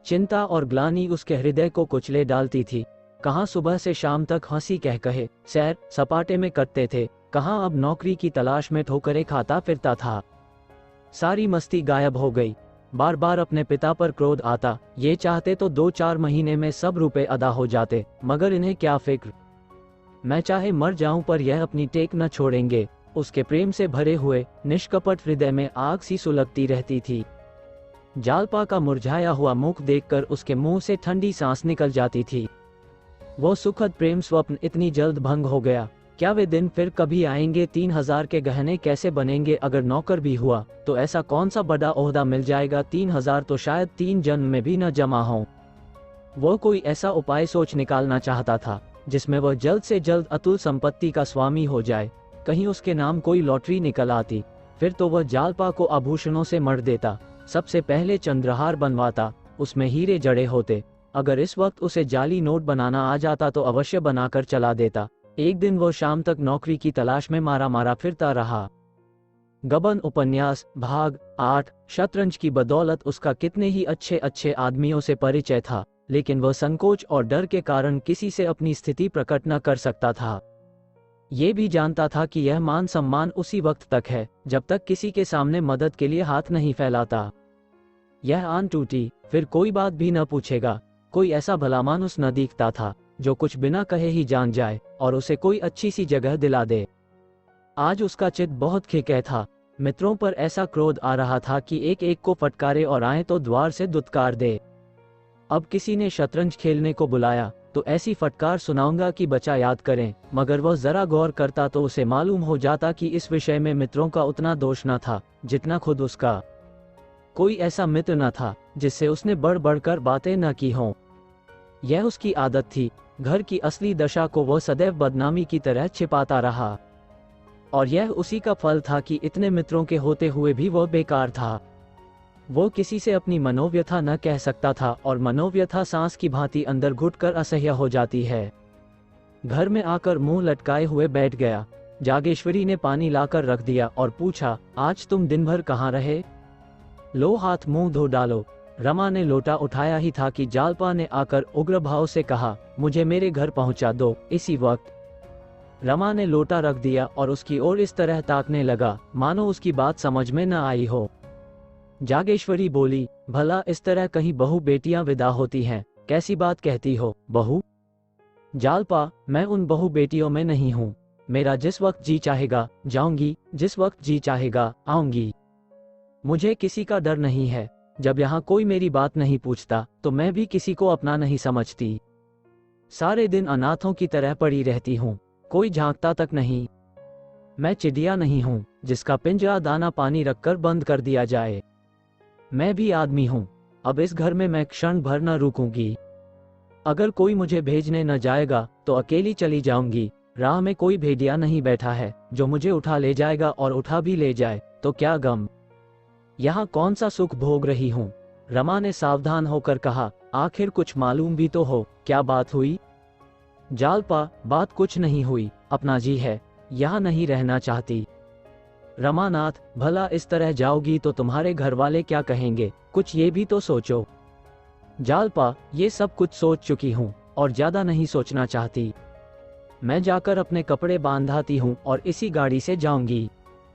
चिंता और ग्लानि उसके हृदय को कुचले डालती थी। कहाँ सुबह से शाम तक हंसी कह कहे सैर सपाटे में करते थे, कहाँ अब नौकरी की तलाश में ठोकरें खाता फिरता था। सारी मस्ती गायब हो गई। बार बार अपने पिता पर क्रोध आता, ये चाहते तो 2-4 महीने में सब रुपए अदा हो जाते, मगर इन्हें क्या फिक्र। मैं चाहे मर जाऊं पर यह अपनी टेक न छोड़ेंगे। उसके प्रेम से भरे हुए निष्कपट हृदय में आग सी सुलगती रहती थी। जालपा का मुरझाया हुआ मुख देखकर उसके मुंह से ठंडी सांस निकल जाती थी। वो सुखद प्रेम स्वप्न इतनी जल्द भंग हो गया। क्या वे दिन फिर कभी आएंगे। 3000 के गहने कैसे बनेंगे। अगर नौकर भी हुआ तो ऐसा कौन सा बड़ा ओहदा मिल जाएगा। 3000 तो शायद 3 जन्म में भी न जमा हो। वो कोई ऐसा उपाय सोच निकालना चाहता था जिसमें वह जल्द से जल्द अतुल संपत्ति का स्वामी हो जाए। कहीं उसके नाम कोई लॉटरी निकल आती, फिर तो वह जालपा को आभूषणों से मढ़ देता, सबसे पहले चंद्रहार बनवाता, उसमें हीरे जड़े होते। अगर इस वक्त उसे जाली नोट बनाना आ जाता तो अवश्य बनाकर चला देता। एक दिन वो शाम तक नौकरी की तलाश में मारा मारा फिरता रहा। गबन उपन्यास भाग 8। शतरंज की बदौलत उसका कितने ही अच्छे अच्छे आदमियों से परिचय था, लेकिन वह संकोच और डर के कारण किसी से अपनी स्थिति प्रकट न कर सकता था। ये भी जानता था कि यह मान सम्मान उसी वक्त तक है जब तक किसी के सामने मदद के लिए हाथ नहीं फैलाता। यह आन टूटी, फिर कोई बात भी न पूछेगा। कोई ऐसा भला मानुस न दिखता था जो कुछ बिना कहे ही जान जाए और उसे कोई अच्छी सी जगह दिला दे। आज उसका चित्त बहुत खिंचा था। मित्रों पर ऐसा क्रोध आ रहा था कि एक एक को फटकारे और आए तो द्वार से दुत्कार दे। अब किसी ने शतरंज खेलने को बुलाया तो ऐसी फटकार सुनाऊंगा कि बच्चा याद करें, मगर वह जरा गौर करता तो उसे मालूम हो जाता कि इस विषय में मित्रों का उतना दोष न था जितना खुद उसका। कोई ऐसा मित्र न था जिससे उसने बढ़ बढ़कर बातें न की हों। यह उसकी आदत थी। घर की असली दशा को वह सदैव बदनामी की तरह छिपाता रहा, और यह उसी का फल था कि इतने मित्रों के होते हुए भी वह बेकार था। वो किसी से अपनी मनोव्यथा न कह सकता था, और मनोव्यथा सांस की भांति अंदर घुटकर असह्य हो जाती है। घर में आकर मुंह लटकाए हुए बैठ गया। जागेश्वरी ने पानी लाकर रख दिया और पूछा, आज तुम दिन भर कहाँ रहे? लो हाथ मुंह धो डालो। रमा ने लोटा उठाया ही था कि जालपा ने आकर उग्र भाव से कहा, मुझे मेरे घर पहुंचा दो इसी वक्त। रमा ने लोटा रख दिया और उसकी ओर इस तरह ताकने लगा मानो उसकी बात समझ में न आई हो। जागेश्वरी बोली, भला इस तरह कहीं बहू बेटियां विदा होती हैं, कैसी बात कहती हो बहू? जालपा, मैं उन बहू बेटियों में नहीं हूँ। मेरा जिस वक्त जी चाहेगा जाऊंगी, जिस वक्त जी चाहेगा आऊंगी। मुझे किसी का डर नहीं है। जब यहाँ कोई मेरी बात नहीं पूछता तो मैं भी किसी को अपना नहीं समझती। सारे दिन अनाथों की तरह पड़ी रहती हूँ, कोई झांकता तक नहीं। मैं चिड़िया नहीं हूँ जिसका पिंजरा दाना पानी रखकर बंद कर दिया जाए। मैं भी आदमी हूँ। अब इस घर में मैं क्षण भर न रुकूंगी। अगर कोई मुझे भेजने न जाएगा तो अकेली चली जाऊंगी। राह में कोई भेड़िया नहीं बैठा है जो मुझे उठा ले जाएगा, और उठा भी ले जाए तो क्या गम। यहाँ कौन सा सुख भोग रही हूँ? रमा ने सावधान होकर कहा, आखिर कुछ मालूम भी तो हो, क्या बात हुई? जालपा, बात कुछ नहीं हुई, अपना जी है, यहाँ नहीं रहना चाहती। रमानाथ, भला इस तरह जाओगी तो तुम्हारे घर वाले क्या कहेंगे, कुछ ये भी तो सोचो। जालपा, ये सब कुछ सोच चुकी हूँ और ज्यादा नहीं सोचना चाहती। मैं जाकर अपने कपड़े बांधाती हूँ और इसी गाड़ी से जाऊंगी।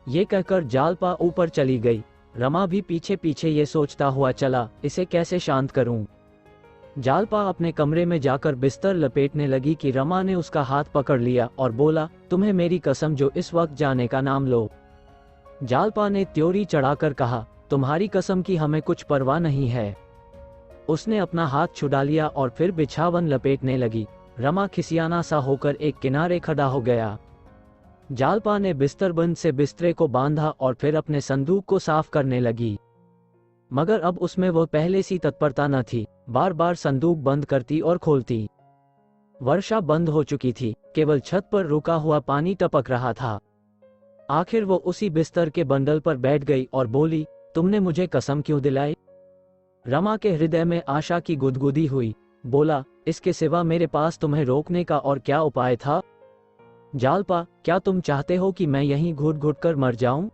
ये कहकर जालपा ऊपर चली गई। रमा भी पीछे पीछे ये सोचता हुआ चला, इसे कैसे शांत करूं। जालपा अपने कमरे में जाकर बिस्तर लपेटने लगी कि रमा ने उसका हाथ पकड़ लिया और बोला, तुम्हें मेरी कसम जो इस वक्त जाने का नाम लो। जालपा ने त्योरी चढ़ाकर कहा, तुम्हारी कसम की हमें कुछ परवाह नहीं है। उसने अपना हाथ छुड़ा लिया और फिर बिछावन लपेटने लगी। रमा खिसियाना सा होकर एक किनारे खड़ा हो गया। जालपा ने बिस्तरबंद से बिस्तरे को बांधा और फिर अपने संदूक को साफ करने लगी, मगर अब उसमें वह पहले सी तत्परता न थी। बार बार संदूक बंद करती और खोलती। वर्षा बंद हो चुकी थी, केवल छत पर रुका हुआ पानी टपक रहा था। आखिर वो उसी बिस्तर के बंडल पर बैठ गई और बोली, तुमने मुझे कसम क्यों दिलाई? रमा के हृदय में आशा की गुदगुदी हुई। बोला, इसके सिवा मेरे पास तुम्हें रोकने का और क्या उपाय था? जालपा, क्या तुम चाहते हो कि मैं यहीं घुट घुट कर मर जाऊं?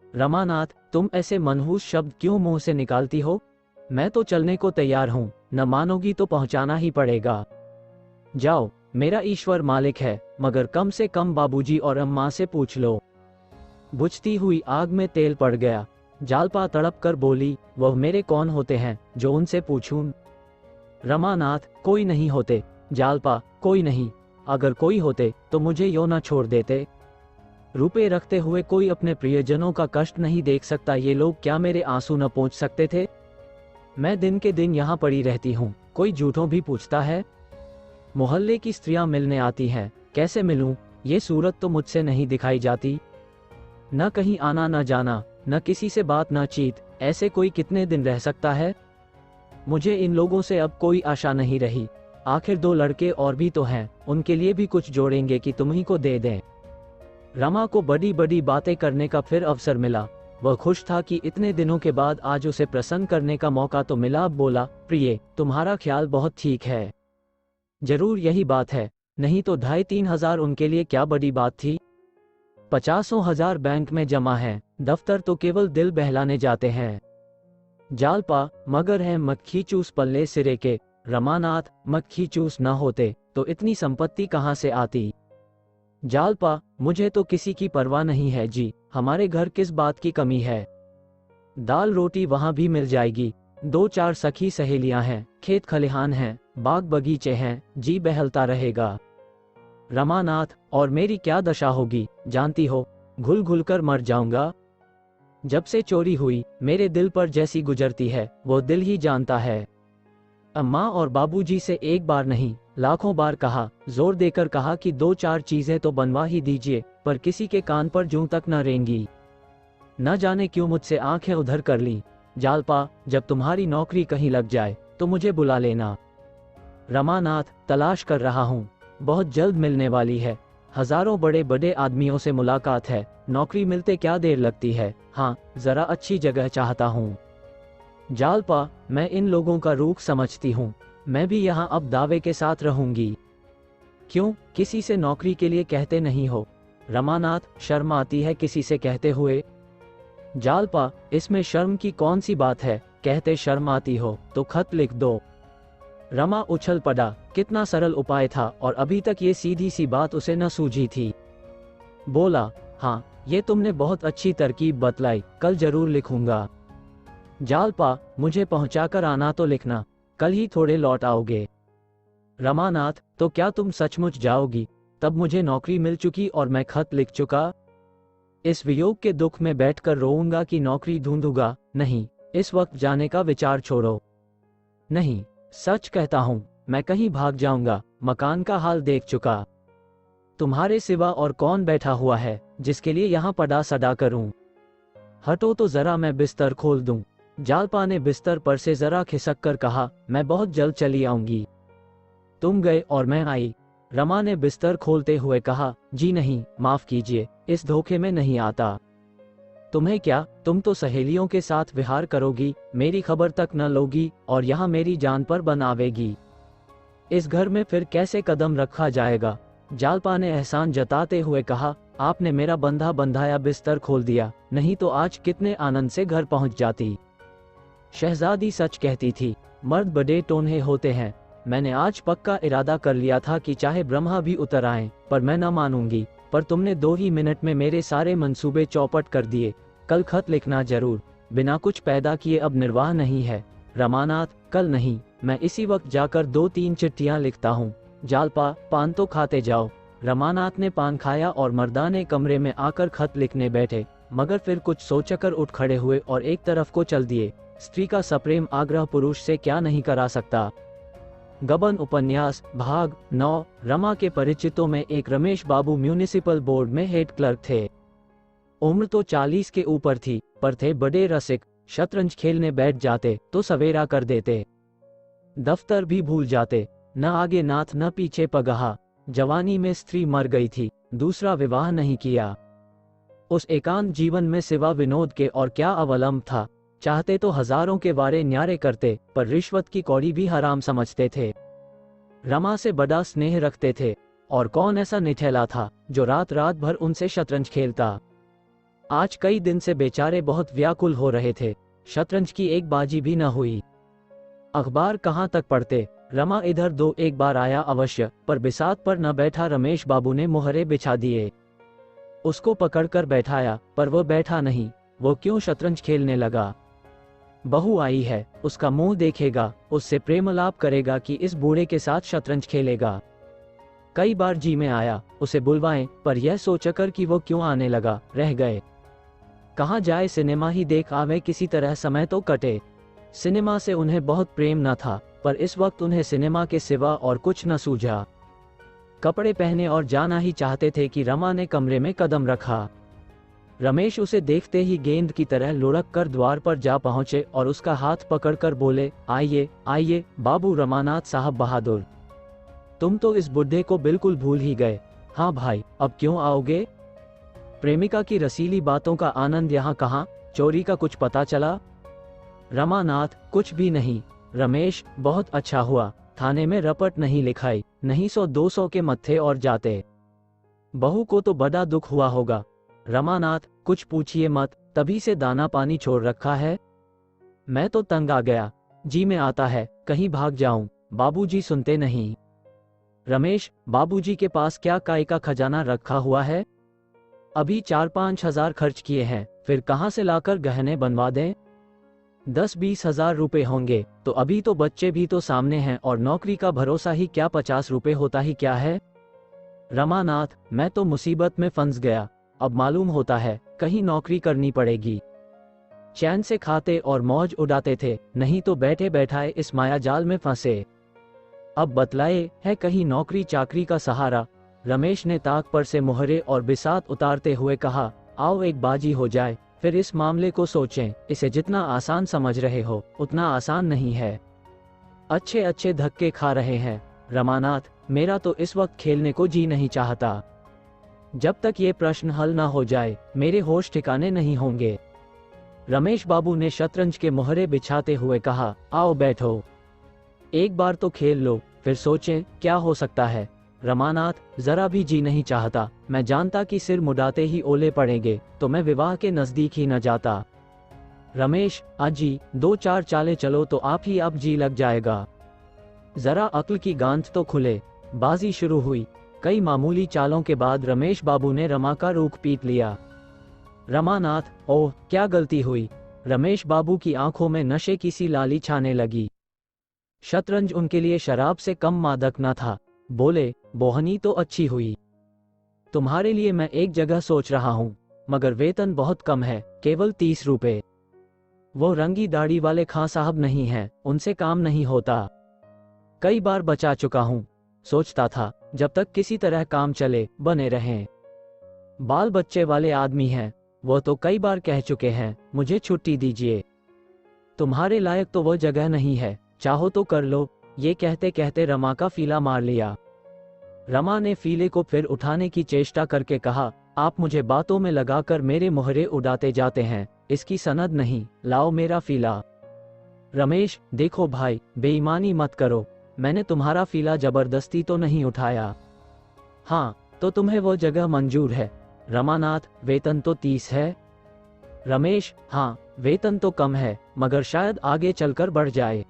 रमानाथ, तुम ऐसे मनहूस शब्द क्यों मुंह से निकालती हो? मैं तो चलने को तैयार हूं, न मानोगी तो पहुंचाना ही पड़ेगा। जाओ, मेरा ईश्वर मालिक है, मगर कम से कम बाबूजी और अम्मा से पूछ लो। बुझती हुई आग में तेल पड़ गया। जालपा तड़प कर बोली, वह मेरे कौन होते हैं जो उनसे पूछूं? रमानाथ, कोई नहीं होते। जालपा, कोई नहीं। अगर कोई होते तो मुझे यो न छोड़ देते। रुपए रखते हुए कोई अपने प्रियजनों का कष्ट नहीं देख सकता, ये लोग क्या मेरे आंसू न पोंछ सकते थे? मैं दिन के दिन यहाँ पड़ी रहती हूँ, कोई झूठों भी पूछता है? मोहल्ले की स्त्रियां मिलने आती हैं, कैसे मिलूं? ये सूरत तो मुझसे नहीं दिखाई जाती। न कहीं आना न जाना, न किसी से बात न चीत, ऐसे कोई कितने दिन रह सकता है? मुझे इन लोगों से अब कोई आशा नहीं रही। आखिर 2 लड़के और भी तो हैं, उनके लिए भी कुछ जोड़ेंगे कि तुम्ही को दे दें। रमा को बड़ी बड़ी बातें करने का फिर अवसर मिला। वह खुश था कि इतने दिनों के बाद आज उसे प्रसन्न करने का मौका तो मिला। बोला, प्रिय, तुम्हारा ख्याल बहुत ठीक है। जरूर यही बात है, नहीं तो 2,500-3,000 उनके लिए क्या बड़ी बात थी। 50,000 बैंक में जमा है, दफ्तर तो केवल दिल बहलाने जाते हैं। जालपा, मगर है मक्खी चूस पल्ले सिरे के। रमानाथ, मक्खी चूस न होते तो इतनी संपत्ति कहाँ से आती। जालपा, मुझे तो किसी की परवाह नहीं है जी, हमारे घर किस बात की कमी है। दाल रोटी वहां भी मिल जाएगी। 2-4 सखी सहेलियां हैं, खेत खलिहान हैं, बाग बगीचे हैं, जी बहलता रहेगा। रमानाथ, और मेरी क्या दशा होगी जानती हो, घुल घुल कर मर जाऊंगा। जब से चोरी हुई मेरे दिल पर जैसी गुजरती है वो दिल ही जानता है। अम्मा और बाबूजी से एक बार नहीं लाखों बार कहा, जोर देकर कहा कि 2-4 चीजें तो बनवा ही दीजिए, पर किसी के कान पर जूं तक न रेंगी। न जाने क्यों मुझसे आंखें उधर कर ली। जालपा, जब तुम्हारी नौकरी कहीं लग जाए तो मुझे बुला लेना। रमानाथ, तलाश कर रहा हूँ, बहुत जल्द मिलने वाली है। हजारों बड़े बड़े आदमियों से मुलाकात है, नौकरी मिलते क्या देर लगती है। हाँ, जरा अच्छी जगह चाहता हूँ। जालपा, मैं इन लोगों का रूख समझती हूँ, मैं भी यहाँ अब दावे के साथ रहूंगी। क्यों, किसी से नौकरी के लिए कहते नहीं हो। रमानाथ, शर्म आती है किसी से कहते हुए। जालपा, इसमें शर्म की कौन सी बात है, कहते शर्म आती हो तो खत लिख दो। रमा उछल पड़ा, कितना सरल उपाय था और अभी तक ये सीधी सी बात उसे न सूझी थी। बोला, हाँ, ये तुमने बहुत अच्छी तरकीब बतलाई, कल जरूर लिखूंगा। जालपा, मुझे पहुंचाकर आना तो लिखना, कल ही थोड़े लौट आओगे। रमानाथ, तो क्या तुम सचमुच जाओगी, तब मुझे नौकरी मिल चुकी और मैं खत लिख चुका। इस वियोग के दुख में बैठकर रोऊंगा कि नौकरी ढूंढूंगा। नहीं, इस वक्त जाने का विचार छोड़ो। नहीं, सच कहता हूं, मैं कहीं भाग जाऊंगा, मकान का हाल देख चुका। तुम्हारे सिवा और कौन बैठा हुआ है जिसके लिए यहाँ पड़ा सड़ा करूं। हटो तो जरा मैं बिस्तर खोल दूं। जालपा ने बिस्तर पर से जरा खिसक कर कहा, मैं बहुत जल्द चली आऊंगी। तुम गए और मैं आई। रमा ने बिस्तर खोलते हुए कहा, जी नहीं, माफ कीजिए, इस धोखे में नहीं आता। तुम्हें क्या, तुम तो सहेलियों के साथ विहार करोगी, मेरी खबर तक न लोगी और यहाँ मेरी जान पर बन आवेगी। इस घर में फिर कैसे कदम रखा जाएगा। जालपा ने एहसान जताते हुए कहा, आपने मेरा बंधा बंधाया बिस्तर खोल दिया, नहीं तो आज कितने आनंद से घर पहुंच जाती। शहजादी सच कहती थी, मर्द बड़े टोन्हे होते हैं। मैंने आज पक्का इरादा कर लिया था कि चाहे ब्रह्मा भी उतर आए, पर मैं न मानूंगी, पर तुमने 2 ही मिनट में मेरे सारे मंसूबे चौपट कर दिए। कल खत लिखना जरूर, बिना कुछ पैदा किए अब निर्वाह नहीं है। रमानाथ, कल नहीं, मैं इसी वक्त जाकर 2-3 चिट्ठियां लिखता हूँ। जालपा, पान तो खाते जाओ। रमानाथ ने पान खाया और मर्दाने कमरे में आकर खत लिखने बैठे, मगर फिर कुछ सोचकर उठ खड़े हुए और एक तरफ को चल दिए। स्त्री का सप्रेम आग्रह पुरुष से क्या नहीं करा सकता। गबन उपन्यास भाग 9। रमा के परिचितों में एक रमेश बाबू म्यूनिसिपल बोर्ड में हेड क्लर्क थे। उम्र तो 40 के ऊपर थी, पर थे बड़े रसिक। शतरंज खेलने बैठ जाते तो सवेरा कर देते, दफ्तर भी भूल जाते। न आगे नाथ न पीछे पगहा। जवानी में स्त्री मर गई थी, दूसरा विवाह नहीं किया। उस एकांत जीवन में सिवा विनोद के और क्या अवलंब था। चाहते तो हजारों के वारे न्यारे करते, पर रिश्वत की कौड़ी भी हराम समझते थे। रमा से बड़ा स्नेह रखते थे, और कौन ऐसा निठैला था जो रात रात भर उनसे शतरंज खेलता। आज कई दिन से बेचारे बहुत व्याकुल हो रहे थे, शतरंज की एक बाजी भी न हुई। अखबार कहाँ तक पढ़ते। रमा इधर 2-1 बार आया अवश्य, पर बिसात पर न बैठा। रमेश बाबू ने मोहरे बिछा दिए, उसको पकड़कर बैठाया, पर वो बैठा नहीं। वो क्यों शतरंज खेलने लगा। बहू आई है, उसका मुंह देखेगा, उससे प्रेमलाप करेगा कि इस बूढ़े के साथ शतरंज खेलेगा। कई बार जी में आया उसे बुलवाएं, पर यह सोचकर कि वो क्यों आने लगा, रह गए। कहाँ जाए, सिनेमा ही देख आवे, किसी तरह समय तो कटे। सिनेमा से उन्हें बहुत प्रेम न था, पर इस वक्त उन्हें सिनेमा के सिवा और कुछ न सूझा। कपड़े पहने और जाना ही चाहते थे कि रमा ने कमरे में कदम रखा। रमेश उसे देखते ही गेंद की तरह लुढ़क कर द्वार पर जा पहुंचे और उसका हाथ पकड़कर बोले, आइए आइए बाबू रमानाथ साहब बहादुर, तुम तो इस बुढ़े को बिल्कुल भूल ही गए। हाँ भाई, अब क्यों आओगे। प्रेमिका की रसीली बातों का आनंद यहाँ कहाँ, चोरी का कुछ पता चला? रमानाथ, कुछ भी नहीं। रमेश, बहुत अच्छा हुआ, थाने में रपट नहीं लिखाई, नहीं 100-200 के मत्थे और जाते। बहू को तो बड़ा दुख हुआ होगा। रमानाथ, कुछ पूछिए मत, तभी से दाना पानी छोड़ रखा है। मैं तो तंग आ गया, जी में आता है कहीं भाग जाऊं, बाबूजी सुनते नहीं। रमेश, बाबूजी के पास क्या काय का खजाना रखा हुआ है? अभी 4-5 हजार खर्च किए हैं, फिर कहां से लाकर गहने बनवा दें? 10-20 हजार रुपए होंगे, तो अभी तो बच्चे भी तो सामने हैं और नौकरी का भरोसा ही क्या, 50 रुपए होता ही क्या है? रमानाथ, मैं तो मुसीबत में फंस गया, अब मालूम होता है कहीं नौकरी करनी पड़ेगी। चैन से खाते और मौज उड़ाते थे, नहीं तो बैठे बैठाए इस माया जाल में फंसे। अब बतलाए है कहीं नौकरी चाकरी का सहारा। रमेश ने ताक पर से मुहरे और बिसात उतारते हुए कहा, आओ एक बाजी हो जाए, फिर इस मामले को सोचें। इसे जितना आसान समझ रहे हो उतना आसान नहीं है। अच्छे अच्छे धक्के खा रहे हैं। रमानाथ, मेरा तो इस वक्त खेलने को जी नहीं चाहता। जब तक ये प्रश्न हल ना हो जाए मेरे होश ठिकाने नहीं होंगे। रमेश बाबू ने शतरंज के मोहरे बिछाते हुए कहा, आओ बैठो, एक बार तो खेल लो, फिर सोचें क्या हो सकता है। रमानाथ, जरा भी जी नहीं चाहता। मैं जानता कि सिर मुड़ाते ही ओले पड़ेंगे तो मैं विवाह के नजदीक ही न जाता। रमेश, अजी 2-4 चालें चलो तो आप ही अब जी लग जाएगा। जरा अक्ल की गांठ तो खुले। बाजी शुरू हुई। कई मामूली चालों के बाद रमेश बाबू ने रमा का रूख पीट लिया। रमानाथ, ओह क्या गलती हुई। रमेश बाबू की आंखों में नशे की सी लाली छाने लगी। शतरंज उनके लिए शराब से कम मादक न था। बोले, बोहनी तो अच्छी हुई। तुम्हारे लिए मैं एक जगह सोच रहा हूं, मगर वेतन बहुत कम है, केवल 30 रुपए। वो रंगी दाढ़ी वाले खां साहब नहीं हैं, उनसे काम नहीं होता। कई बार बचा चुका हूं, सोचता था जब तक किसी तरह काम चले बने रहें। बाल बच्चे वाले आदमी हैं, वो तो कई बार कह चुके हैं मुझे छुट्टी दीजिए। तुम्हारे लायक तो वो जगह नहीं है, चाहो तो कर लो। ये कहते कहते रमा का फीला मार लिया। रमा ने फीले को फिर उठाने की चेष्टा करके कहा, आप मुझे बातों में लगाकर मेरे मोहरे उड़ाते जाते हैं, इसकी सनद नहीं, लाओ मेरा फीला। रमेश, देखो भाई, बेईमानी मत करो, मैंने तुम्हारा फीला जबरदस्ती तो नहीं उठाया। हाँ, तो तुम्हें वो जगह मंजूर है। रमानाथ, वेतन तो 30 है। रमेश, हाँ, वेतन तो कम है, मगर शायद आगे चलकर बढ़ जाए।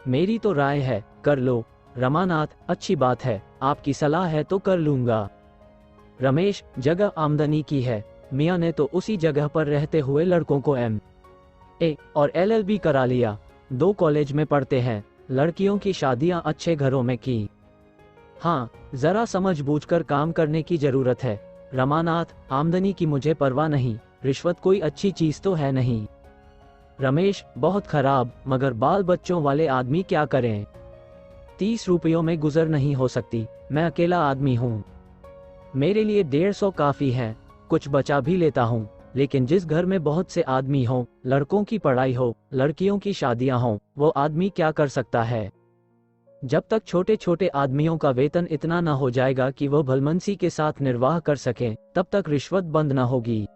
मेरी तो राय है, कर लो। रमानाथ, अच्छी बात है, आपकी सलाह है तो कर लूंगा। रमेश, जगह आमदनी की है, मियाँ ने तो उसी जगह पर रहते हुए लड़कों को MA और LLB करा लिया, 2 कॉलेज में पढ़ते हैं, लड़कियों की शादियां अच्छे घरों में की। हाँ, जरा समझ बूझकर काम करने की जरूरत है। रमानाथ, आमदनी की मुझे परवाह नहीं, रिश्वत कोई अच्छी चीज तो है नहीं। रमेश, बहुत खराब, मगर बाल बच्चों वाले आदमी क्या करें। 30 रुपयों में गुजर नहीं हो सकती, मैं अकेला आदमी हूँ। मेरे लिए 150 काफी है, कुछ बचा भी लेता हूँ, लेकिन जिस घर में बहुत से आदमी हों, लड़कों की पढ़ाई हो, लड़कियों की शादियां हों, वो आदमी क्या कर सकता है। जब तक छोटे छोटे आदमियों का वेतन इतना न हो जाएगा कि वो भलमनसी के साथ निर्वाह कर सकें, तब तक रिश्वत बंद न होगी।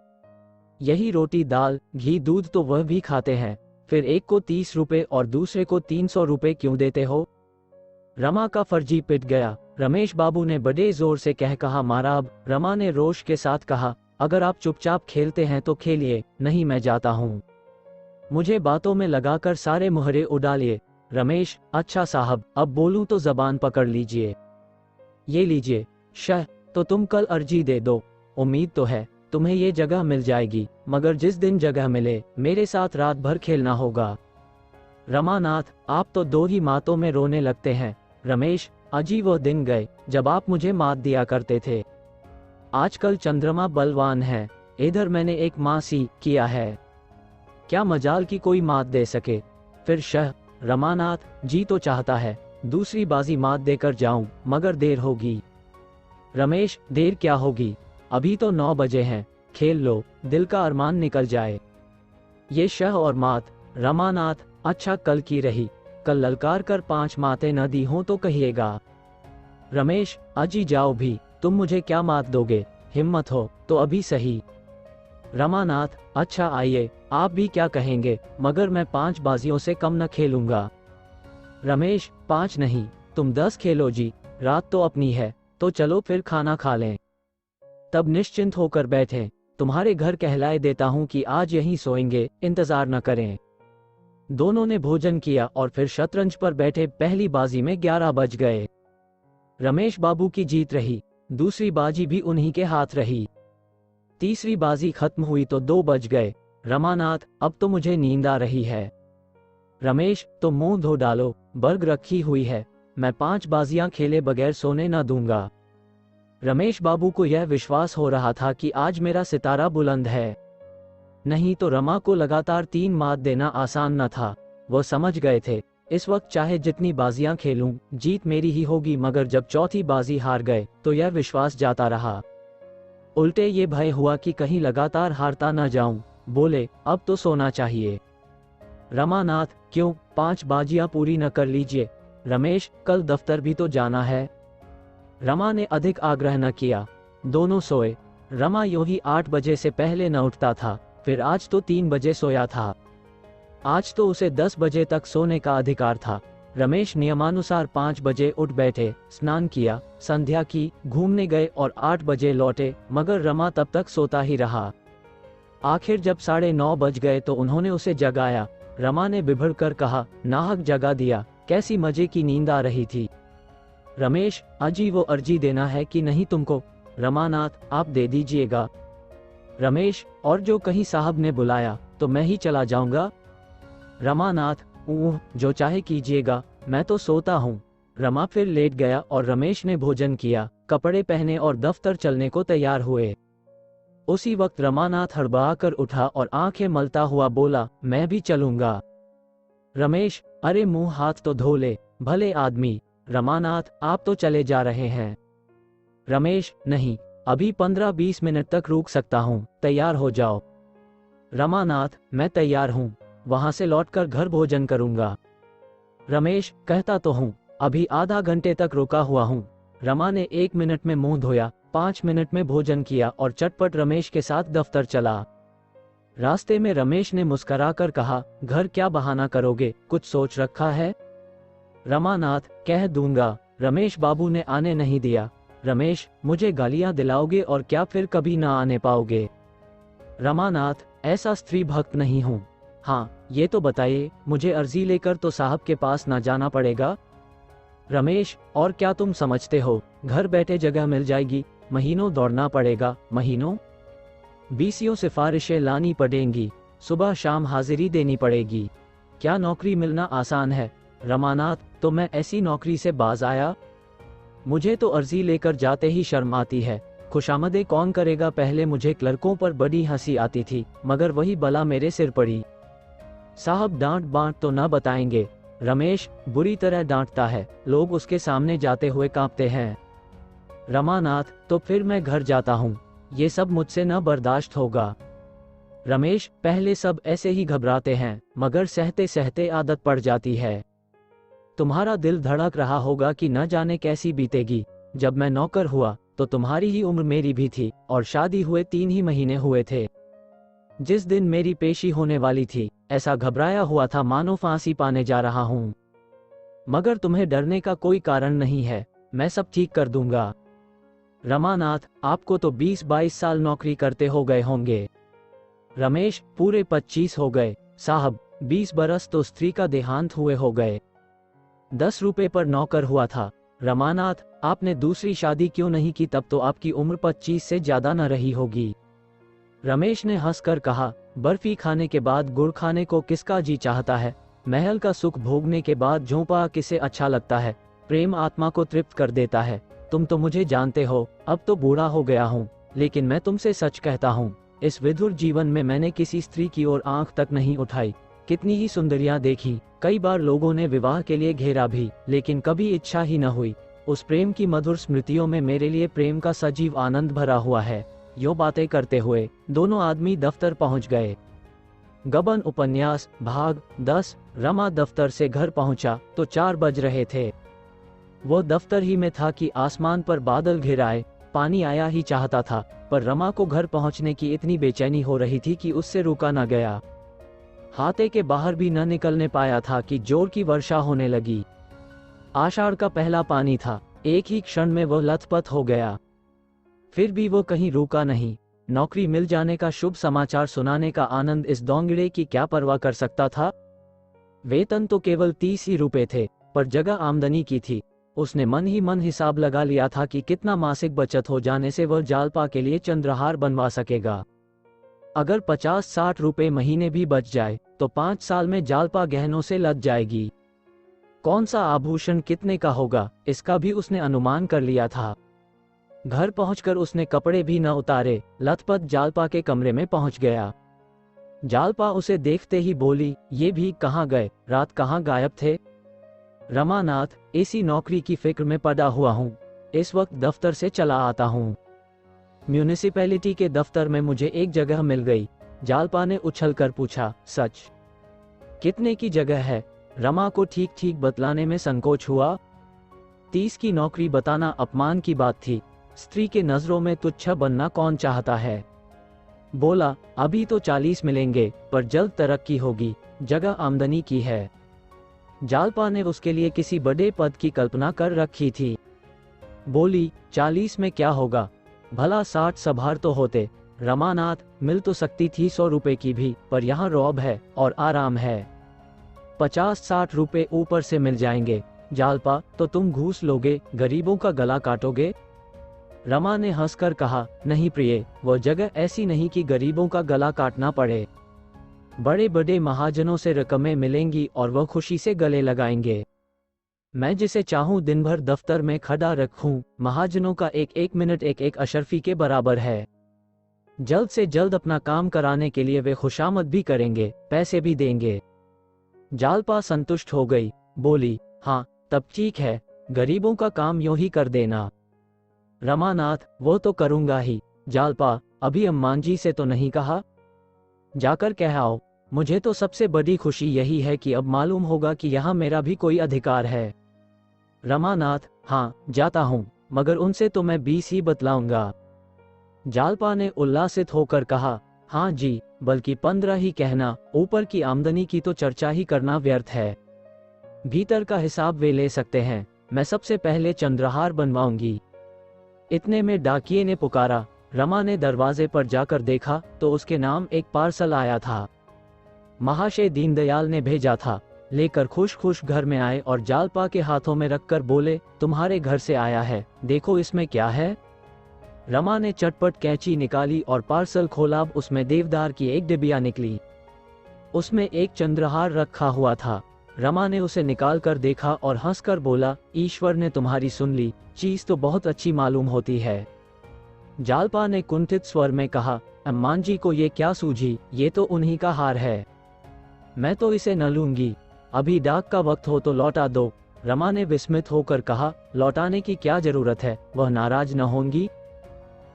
यही रोटी दाल घी दूध तो वह भी खाते हैं, फिर एक को 30 रुपए और दूसरे को 300 रुपए क्यों देते हो। रमा का फर्जी पिट गया। रमेश बाबू ने बड़े जोर से कहा माराब। रमा ने रोष के साथ कहा, अगर आप चुपचाप खेलते हैं तो खेलिए, नहीं मैं जाता हूँ। मुझे बातों में लगाकर सारे मुहरे उड़ा लिए। रमेश, अच्छा साहब, अब बोलूं तो जबान पकड़ लीजिए। ये लीजिए। शह, तो तुम कल अर्जी दे दो, उम्मीद तो है तुम्हें ये जगह मिल जाएगी, मगर जिस दिन जगह मिले मेरे साथ रात भर खेलना होगा। रमानाथ, आप तो 2 ही मातों में रोने लगते हैं। रमेश, अजी वो दिन गए जब आप मुझे मात दिया करते थे। आजकल चंद्रमा बलवान है, इधर मैंने एक माँ सी किया है, क्या मजाल की कोई मात दे सके। फिर शह, रमानाथ, जी तो चाहता है दूसरी बाजी मात देकर जाऊं, मगर देर होगी। रमेश, देर क्या होगी, अभी तो 9 बजे हैं, खेल लो, दिल का अरमान निकल जाए। ये शह और मात। रमानाथ, अच्छा कल की रही, कल ललकार कर 5 मातें न दी हों तो कहिएगा। रमेश, अजी जाओ भी, तुम मुझे क्या मात दोगे, हिम्मत हो तो अभी सही। रमानाथ, अच्छा आइए, आप भी क्या कहेंगे, मगर मैं 5 बाजियों से कम न खेलूंगा। रमेश, 5 नहीं, तुम 10 खेलो जी, रात तो अपनी है, तो चलो फिर खाना खा लें। तब निश्चिंत होकर बैठे, तुम्हारे घर कहलाए देता हूं कि आज यहीं सोएंगे, इंतजार न करें। दोनों ने भोजन किया और फिर शतरंज पर बैठे। पहली बाजी में 11 बज गए। रमेश बाबू की जीत रही, दूसरी बाजी भी उन्हीं के हाथ रही। तीसरी बाजी खत्म हुई तो 2 बज गए। रमानाथ, अब तो मुझे नींद आ रही है। रमेश, तो मुंह धो डालो, बर्ग रखी हुई है, मैं 5 बाजियां खेले बगैर सोने न दूंगा। रमेश बाबू को यह विश्वास हो रहा था कि आज मेरा सितारा बुलंद है। नहीं तो रमा को लगातार 3 मात देना आसान न था। वो समझ गए थे, इस वक्त चाहे जितनी बाजियां खेलूं, जीत मेरी ही होगी। मगर जब चौथी बाजी हार गए तो यह विश्वास जाता रहा। उल्टे ये भय हुआ कि कहीं लगातार हारता न जाऊं। बोले, अब तो सोना चाहिए। रमानाथ, क्यों, 5 बाजियां पूरी न कर लीजिए। रमेश, कल दफ्तर भी तो जाना है। रमा ने अधिक आग्रह न किया। दोनों सोए। रमा यूं ही 8 बजे से पहले न उठता था, फिर आज तो 3 बजे सोया था। आज तो उसे 10 बजे तक सोने का अधिकार था। रमेश नियमानुसार 5 बजे उठ बैठे, स्नान किया, संध्या की, घूमने गए और 8 बजे लौटे। मगर रमा तब तक सोता ही रहा। आखिर जब 9:30 बज गए तो उन्होंने उसे जगाया। रमा ने बिभड़ कर कहा, नाहक जगा दिया, कैसी मजे की नींद आ रही थी। रमेश, अजी वो अर्जी देना है कि नहीं तुमको। रमानाथ, आप दे दीजिएगा। रमेश, और जो कहीं साहब ने बुलाया तो मैं ही चला जाऊंगा। रमानाथ, जो चाहे कीजिएगा, मैं तो सोता हूँ। रमा फिर लेट गया और रमेश ने भोजन किया, कपड़े पहने और दफ्तर चलने को तैयार हुए। उसी वक्त रमानाथ हड़बड़ा कर उठा और आंखें मलता हुआ बोला, मैं भी चलूंगा। रमेश, अरे मुंह हाथ तो धो ले, भले आदमी। रमानाथ, आप तो चले जा रहे हैं। रमेश, नहीं, अभी 15-20 मिनट तक रुक सकता हूँ, तैयार हो जाओ। रमानाथ, मैं तैयार हूँ, वहां से लौटकर घर भोजन करूंगा। रमेश, कहता तो हूँ, अभी आधा घंटे तक रुका हुआ हूँ। रमा ने 1 मिनट में मुंह धोया, 5 मिनट में भोजन किया और चटपट रमेश के साथ दफ्तर चला। रास्ते में रमेश ने मुस्कुराकर कहा, घर क्या बहाना करोगे, कुछ सोच रखा है। रमानाथ, कह दूंगा। रमेश बाबू ने आने नहीं दिया। रमेश, मुझे गालियां दिलाओगे और क्या फिर कभी ना आने पाओगे। रमानाथ, ऐसा स्त्री भक्त नहीं हूँ। हाँ, ये तो बताइए, मुझे अर्जी लेकर तो साहब के पास ना जाना पड़ेगा। रमेश, और क्या तुम समझते हो, घर बैठे जगह मिल जाएगी, महीनों दौड़ना पड़ेगा। महीनों? 20 सिफारिशें लानी पड़ेंगी, सुबह शाम हाजिरी देनी पड़ेगी। क्या नौकरी मिलना आसान है। रमानाथ, तो मैं ऐसी नौकरी से बाज आया। मुझे तो अर्जी लेकर जाते ही शर्म आती है। खुशामदें कौन करेगा। पहले मुझे क्लर्कों पर बड़ी हंसी आती थी, मगर वही बला मेरे सिर पड़ी। साहब डांट बांट तो न बताएंगे। रमेश, बुरी तरह डांटता है, लोग उसके सामने जाते हुए कांपते हैं। रमानाथ, तो फिर मैं घर जाता हूँ, ये सब मुझसे न बर्दाश्त होगा। रमेश, पहले सब ऐसे ही घबराते हैं, मगर सहते सहते आदत पड़ जाती है। तुम्हारा दिल धड़क रहा होगा कि न जाने कैसी बीतेगी। जब मैं नौकर हुआ तो तुम्हारी ही उम्र मेरी भी थी और शादी हुए 3 ही महीने हुए थे। जिस दिन मेरी पेशी होने वाली थी, ऐसा घबराया हुआ था मानो फांसी पाने जा रहा हूं। मगर तुम्हें डरने का कोई कारण नहीं है, मैं सब ठीक कर दूंगा। रमानाथ, आपको तो 20-22 साल नौकरी करते हो गए होंगे। रमेश, पूरे 25 हो गए साहब, 20 बरस तो स्त्री का देहांत हुए हो गए। 10 रुपए पर नौकर हुआ था। रमानाथ, आपने दूसरी शादी क्यों नहीं की, तब तो आपकी उम्र 25 से ज्यादा न रही होगी। रमेश ने हंसकर कहा, बर्फी खाने के बाद गुड़ खाने को किसका जी चाहता है। महल का सुख भोगने के बाद झोंपा किसे अच्छा लगता है। प्रेम आत्मा को तृप्त कर देता है। तुम तो मुझे जानते हो, अब तो बूढ़ा हो गया हूँ, लेकिन मैं तुमसे सच कहता हूँ, इस विधुर जीवन में मैंने किसी स्त्री की ओर आंख तक नहीं उठाई। कितनी ही सुंदरियां देखी, कई बार लोगों ने विवाह के लिए घेरा भी, लेकिन कभी इच्छा ही न हुई। उस प्रेम की मधुर स्मृतियों में मेरे लिए प्रेम का सजीव आनंद भरा हुआ है। यो बातें करते हुए दोनों आदमी दफ्तर पहुंच गए। गबन उपन्यास भाग 10। रमा दफ्तर से घर पहुंचा तो 4 बज रहे थे। वो दफ्तर ही में था कि आसमान पर बादल घिर आए। पानी आया ही चाहता था, पर रमा को घर पहुंचने की इतनी बेचैनी हो रही थी कि उससे रुका न गया। हाते के बाहर भी न निकलने पाया था कि जोर की वर्षा होने लगी। आषाढ़ का पहला पानी था। एक ही क्षण में वह लथपथ हो गया। फिर भी वो कहीं रुका नहीं। नौकरी मिल जाने का शुभ समाचार सुनाने का आनंद इस दोंगड़े की क्या परवाह कर सकता था। वेतन तो केवल 30 ही रुपए थे, पर जगह आमदनी की थी। उसने मन ही मन हिसाब लगा लिया था कि कितना मासिक बचत हो जाने से वह जालपा के लिए चंद्रहार बनवा सकेगा। अगर 50-60 रुपए महीने भी बच जाए तो 5 साल में जालपा गहनों से लद जाएगी। कौन सा आभूषण कितने का होगा, इसका भी उसने अनुमान कर लिया था। घर पहुंचकर उसने कपड़े भी न उतारे, लथपथ जालपा के कमरे में पहुंच गया। जालपा उसे देखते ही बोली, ये भी कहाँ गए, रात कहाँ गायब थे? रमानाथ, ऐसी नौकरी की फिक्र में पड़ा हुआ हूँ, इस वक्त दफ्तर से चला आता हूँ। म्यूनिसिपैलिटी के दफ्तर में मुझे एक जगह मिल गई। जालपा ने उछलकर पूछा, सच? कितने की जगह है? रमा को ठीक ठीक बतलाने में संकोच हुआ। 30 की नौकरी बताना अपमान की बात थी। स्त्री के नजरों में तुच्छ बनना कौन चाहता है। बोला, अभी तो 40 मिलेंगे, पर जल्द तरक्की होगी, जगह आमदनी की है। जालपा ने उसके लिए किसी बड़े पद की कल्पना कर रखी थी। बोली, 40 में क्या होगा, भला 60 सभार तो होते। रमानाथ, मिल तो सकती थी 100 रुपए की भी, पर यहाँ रौब है और आराम है। 50-60 रुपए ऊपर से मिल जाएंगे। जालपा, तो तुम घूस लोगे, गरीबों का गला काटोगे? रमा ने हंसकर कहा, नहीं प्रिय, वह जगह ऐसी नहीं कि गरीबों का गला काटना पड़े। बड़े बड़े महाजनों से रकमें मिलेंगी और वह खुशी से गले लगाएंगे। मैं जिसे चाहूं दिन भर दफ्तर में खड़ा रखूं, महाजनों का एक एक मिनट एक एक अशर्फी के बराबर है। जल्द से जल्द अपना काम कराने के लिए वे खुशामद भी करेंगे, पैसे भी देंगे। जालपा संतुष्ट हो गई, बोली, हाँ तब ठीक है, गरीबों का काम यूं ही कर देना। रमानाथ, वो तो करूंगा ही। जालपा, अभी अम्मान जी से तो नहीं कहा? जाकर कह आओ। मुझे तो सबसे बड़ी खुशी यही है कि अब मालूम होगा कि यहाँ मेरा भी कोई अधिकार है। रमानाथ, हाँ जाता हूँ, मगर उनसे तो मैं 20 ही बतलाऊंगा। जालपा ने उल्लासित होकर कहा, हाँ जी, बल्कि 15 ही कहना, ऊपर की आमदनी की तो चर्चा ही करना व्यर्थ है। भीतर का हिसाब वे ले सकते हैं, मैं सबसे पहले चंद्रहार बनवाऊंगी। इतने में डाकिये ने पुकारा। रमा ने दरवाजे पर जाकर देखा तो उसके नाम एक पार्सल आया था। महाशय दीनदयाल ने भेजा था। लेकर खुश खुश घर में आए और जालपा के हाथों में रखकर बोले, तुम्हारे घर से आया है, देखो इसमें क्या है। रमा ने चटपट कैंची निकाली और पार्सल खोला। उसमें देवदार की एक डिबिया निकली। उसमें एक चंद्रहार रखा हुआ था। रमा ने उसे निकाल कर देखा और हंसकर बोला, ईश्वर ने तुम्हारी सुन ली, चीज तो बहुत अच्छी मालूम होती है। जालपा ने कुंठित स्वर में कहा, अम्मान जी को ये क्या सूझी, ये तो उन्हीं का हार है, मैं तो इसे न लूंगी। अभी डाक का वक्त हो तो लौटा दो। रमा ने विस्मित होकर कहा, लौटाने की क्या जरूरत है, वह नाराज न होंगी?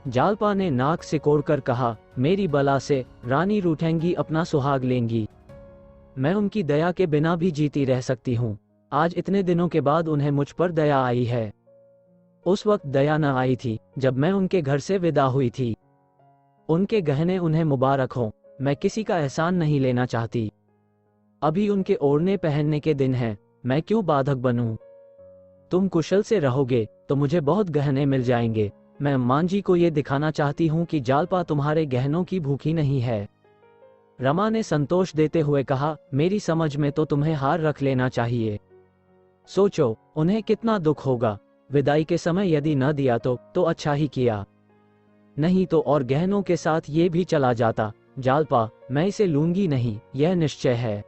जालपा ने नाक सिकोड़कर कहा, मेरी बला से रानी रूठेंगी, अपना सुहाग लेंगी। मैं उनकी दया के बिना भी जीती रह सकती हूँ। आज इतने दिनों के बाद उन्हें मुझ पर दया आई है। उस वक्त दया न आई थी जब मैं उनके घर से विदा हुई थी। उनके गहने उन्हें मुबारक हों, मैं किसी का एहसान नहीं लेना चाहती। अभी उनके ओढ़ने पहनने के दिन हैं, मैं क्यों बाधक बनूं? तुम कुशल से रहोगे तो मुझे बहुत गहने मिल जाएंगे। मैं अम्मान जी को ये दिखाना चाहती हूँ कि जालपा तुम्हारे गहनों की भूखी नहीं है। रमा ने संतोष देते हुए कहा, मेरी समझ में तो तुम्हें हार रख लेना चाहिए। सोचो उन्हें कितना दुख होगा। विदाई के समय यदि न दिया तो अच्छा ही किया, नहीं तो और गहनों के साथ ये भी चला जाता। जालपा, मैं इसे लूंगी नहीं, यह निश्चय है।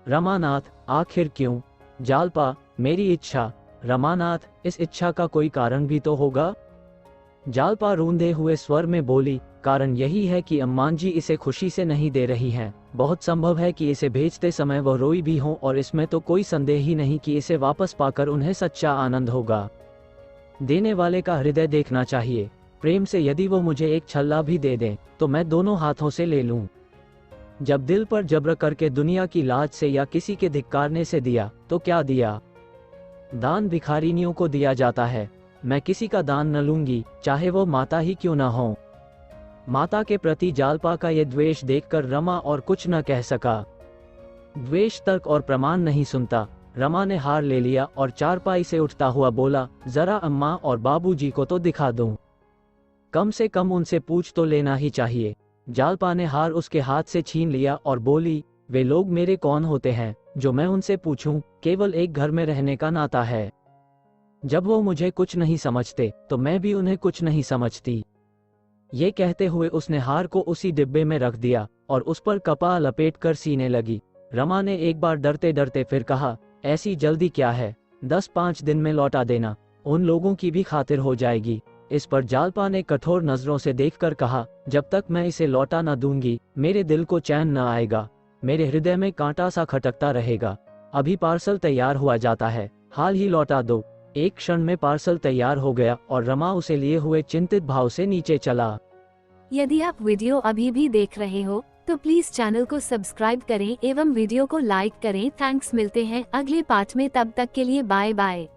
रमानाथ, आखिर क्यों? जालपा, मेरी इच्छा। रमानाथ, इस इच्छा का कोई कारण भी तो होगा। जालपा रूंधे हुए स्वर में बोली, कारण यही है कि अम्मान जी इसे खुशी से नहीं दे रही हैं। बहुत संभव है कि इसे भेजते समय वह रोई भी हों, और इसमें तो कोई संदेह ही नहीं कि इसे वापस पाकर उन्हें सच्चा आनंद होगा। देने वाले का हृदय देखना चाहिए। प्रेम से यदि वो मुझे एक छल्ला भी दे दें तो मैं दोनों हाथों से ले लूं। जब दिल पर जबर करके दुनिया की लाज से या किसी के धिक्कारने से दिया तो क्या दिया? दान भिखारिनियों को दिया जाता है। मैं किसी का दान न लूंगी, चाहे वो माता ही क्यों न हो। माता के प्रति जालपा का ये द्वेष देखकर रमा और कुछ न कह सका। द्वेष तर्क और प्रमाण नहीं सुनता। रमा ने हार ले लिया और चारपाई से उठता हुआ बोला, जरा अम्मा और बाबूजी को तो दिखा दूं। कम से कम उनसे पूछ तो लेना ही चाहिए। जालपा ने हार उसके हाथ से छीन लिया और बोली, वे लोग मेरे कौन होते हैं जो मैं उनसे पूछूं, केवल एक घर में रहने का नाता है। जब वो मुझे कुछ नहीं समझते तो मैं भी उन्हें कुछ नहीं समझती। ये कहते हुए उसने हार को उसी डिब्बे में रख दिया और उस पर कपड़ा लपेटकर सीने लगी। रमा ने एक बार डरते डरते फिर कहा, ऐसी जल्दी क्या है, 10-5 दिन में लौटा देना, उन लोगों की भी खातिर हो जाएगी। इस पर जालपा ने कठोर नजरों से देखकर कहा, जब तक मैं इसे लौटा न दूंगी मेरे दिल को चैन न आएगा, मेरे हृदय में कांटा सा खटकता रहेगा। अभी पार्सल तैयार हुआ जाता है, हाल ही लौटा दो। एक क्षण में पार्सल तैयार हो गया और रमा उसे लिए हुए चिंतित भाव से नीचे चला। यदि आप वीडियो अभी भी देख रहे हो तो प्लीज चैनल को सब्सक्राइब करें एवं वीडियो को लाइक करें। थैंक्स, मिलते हैं अगले पार्ट में, तब तक के लिए बाय बाय।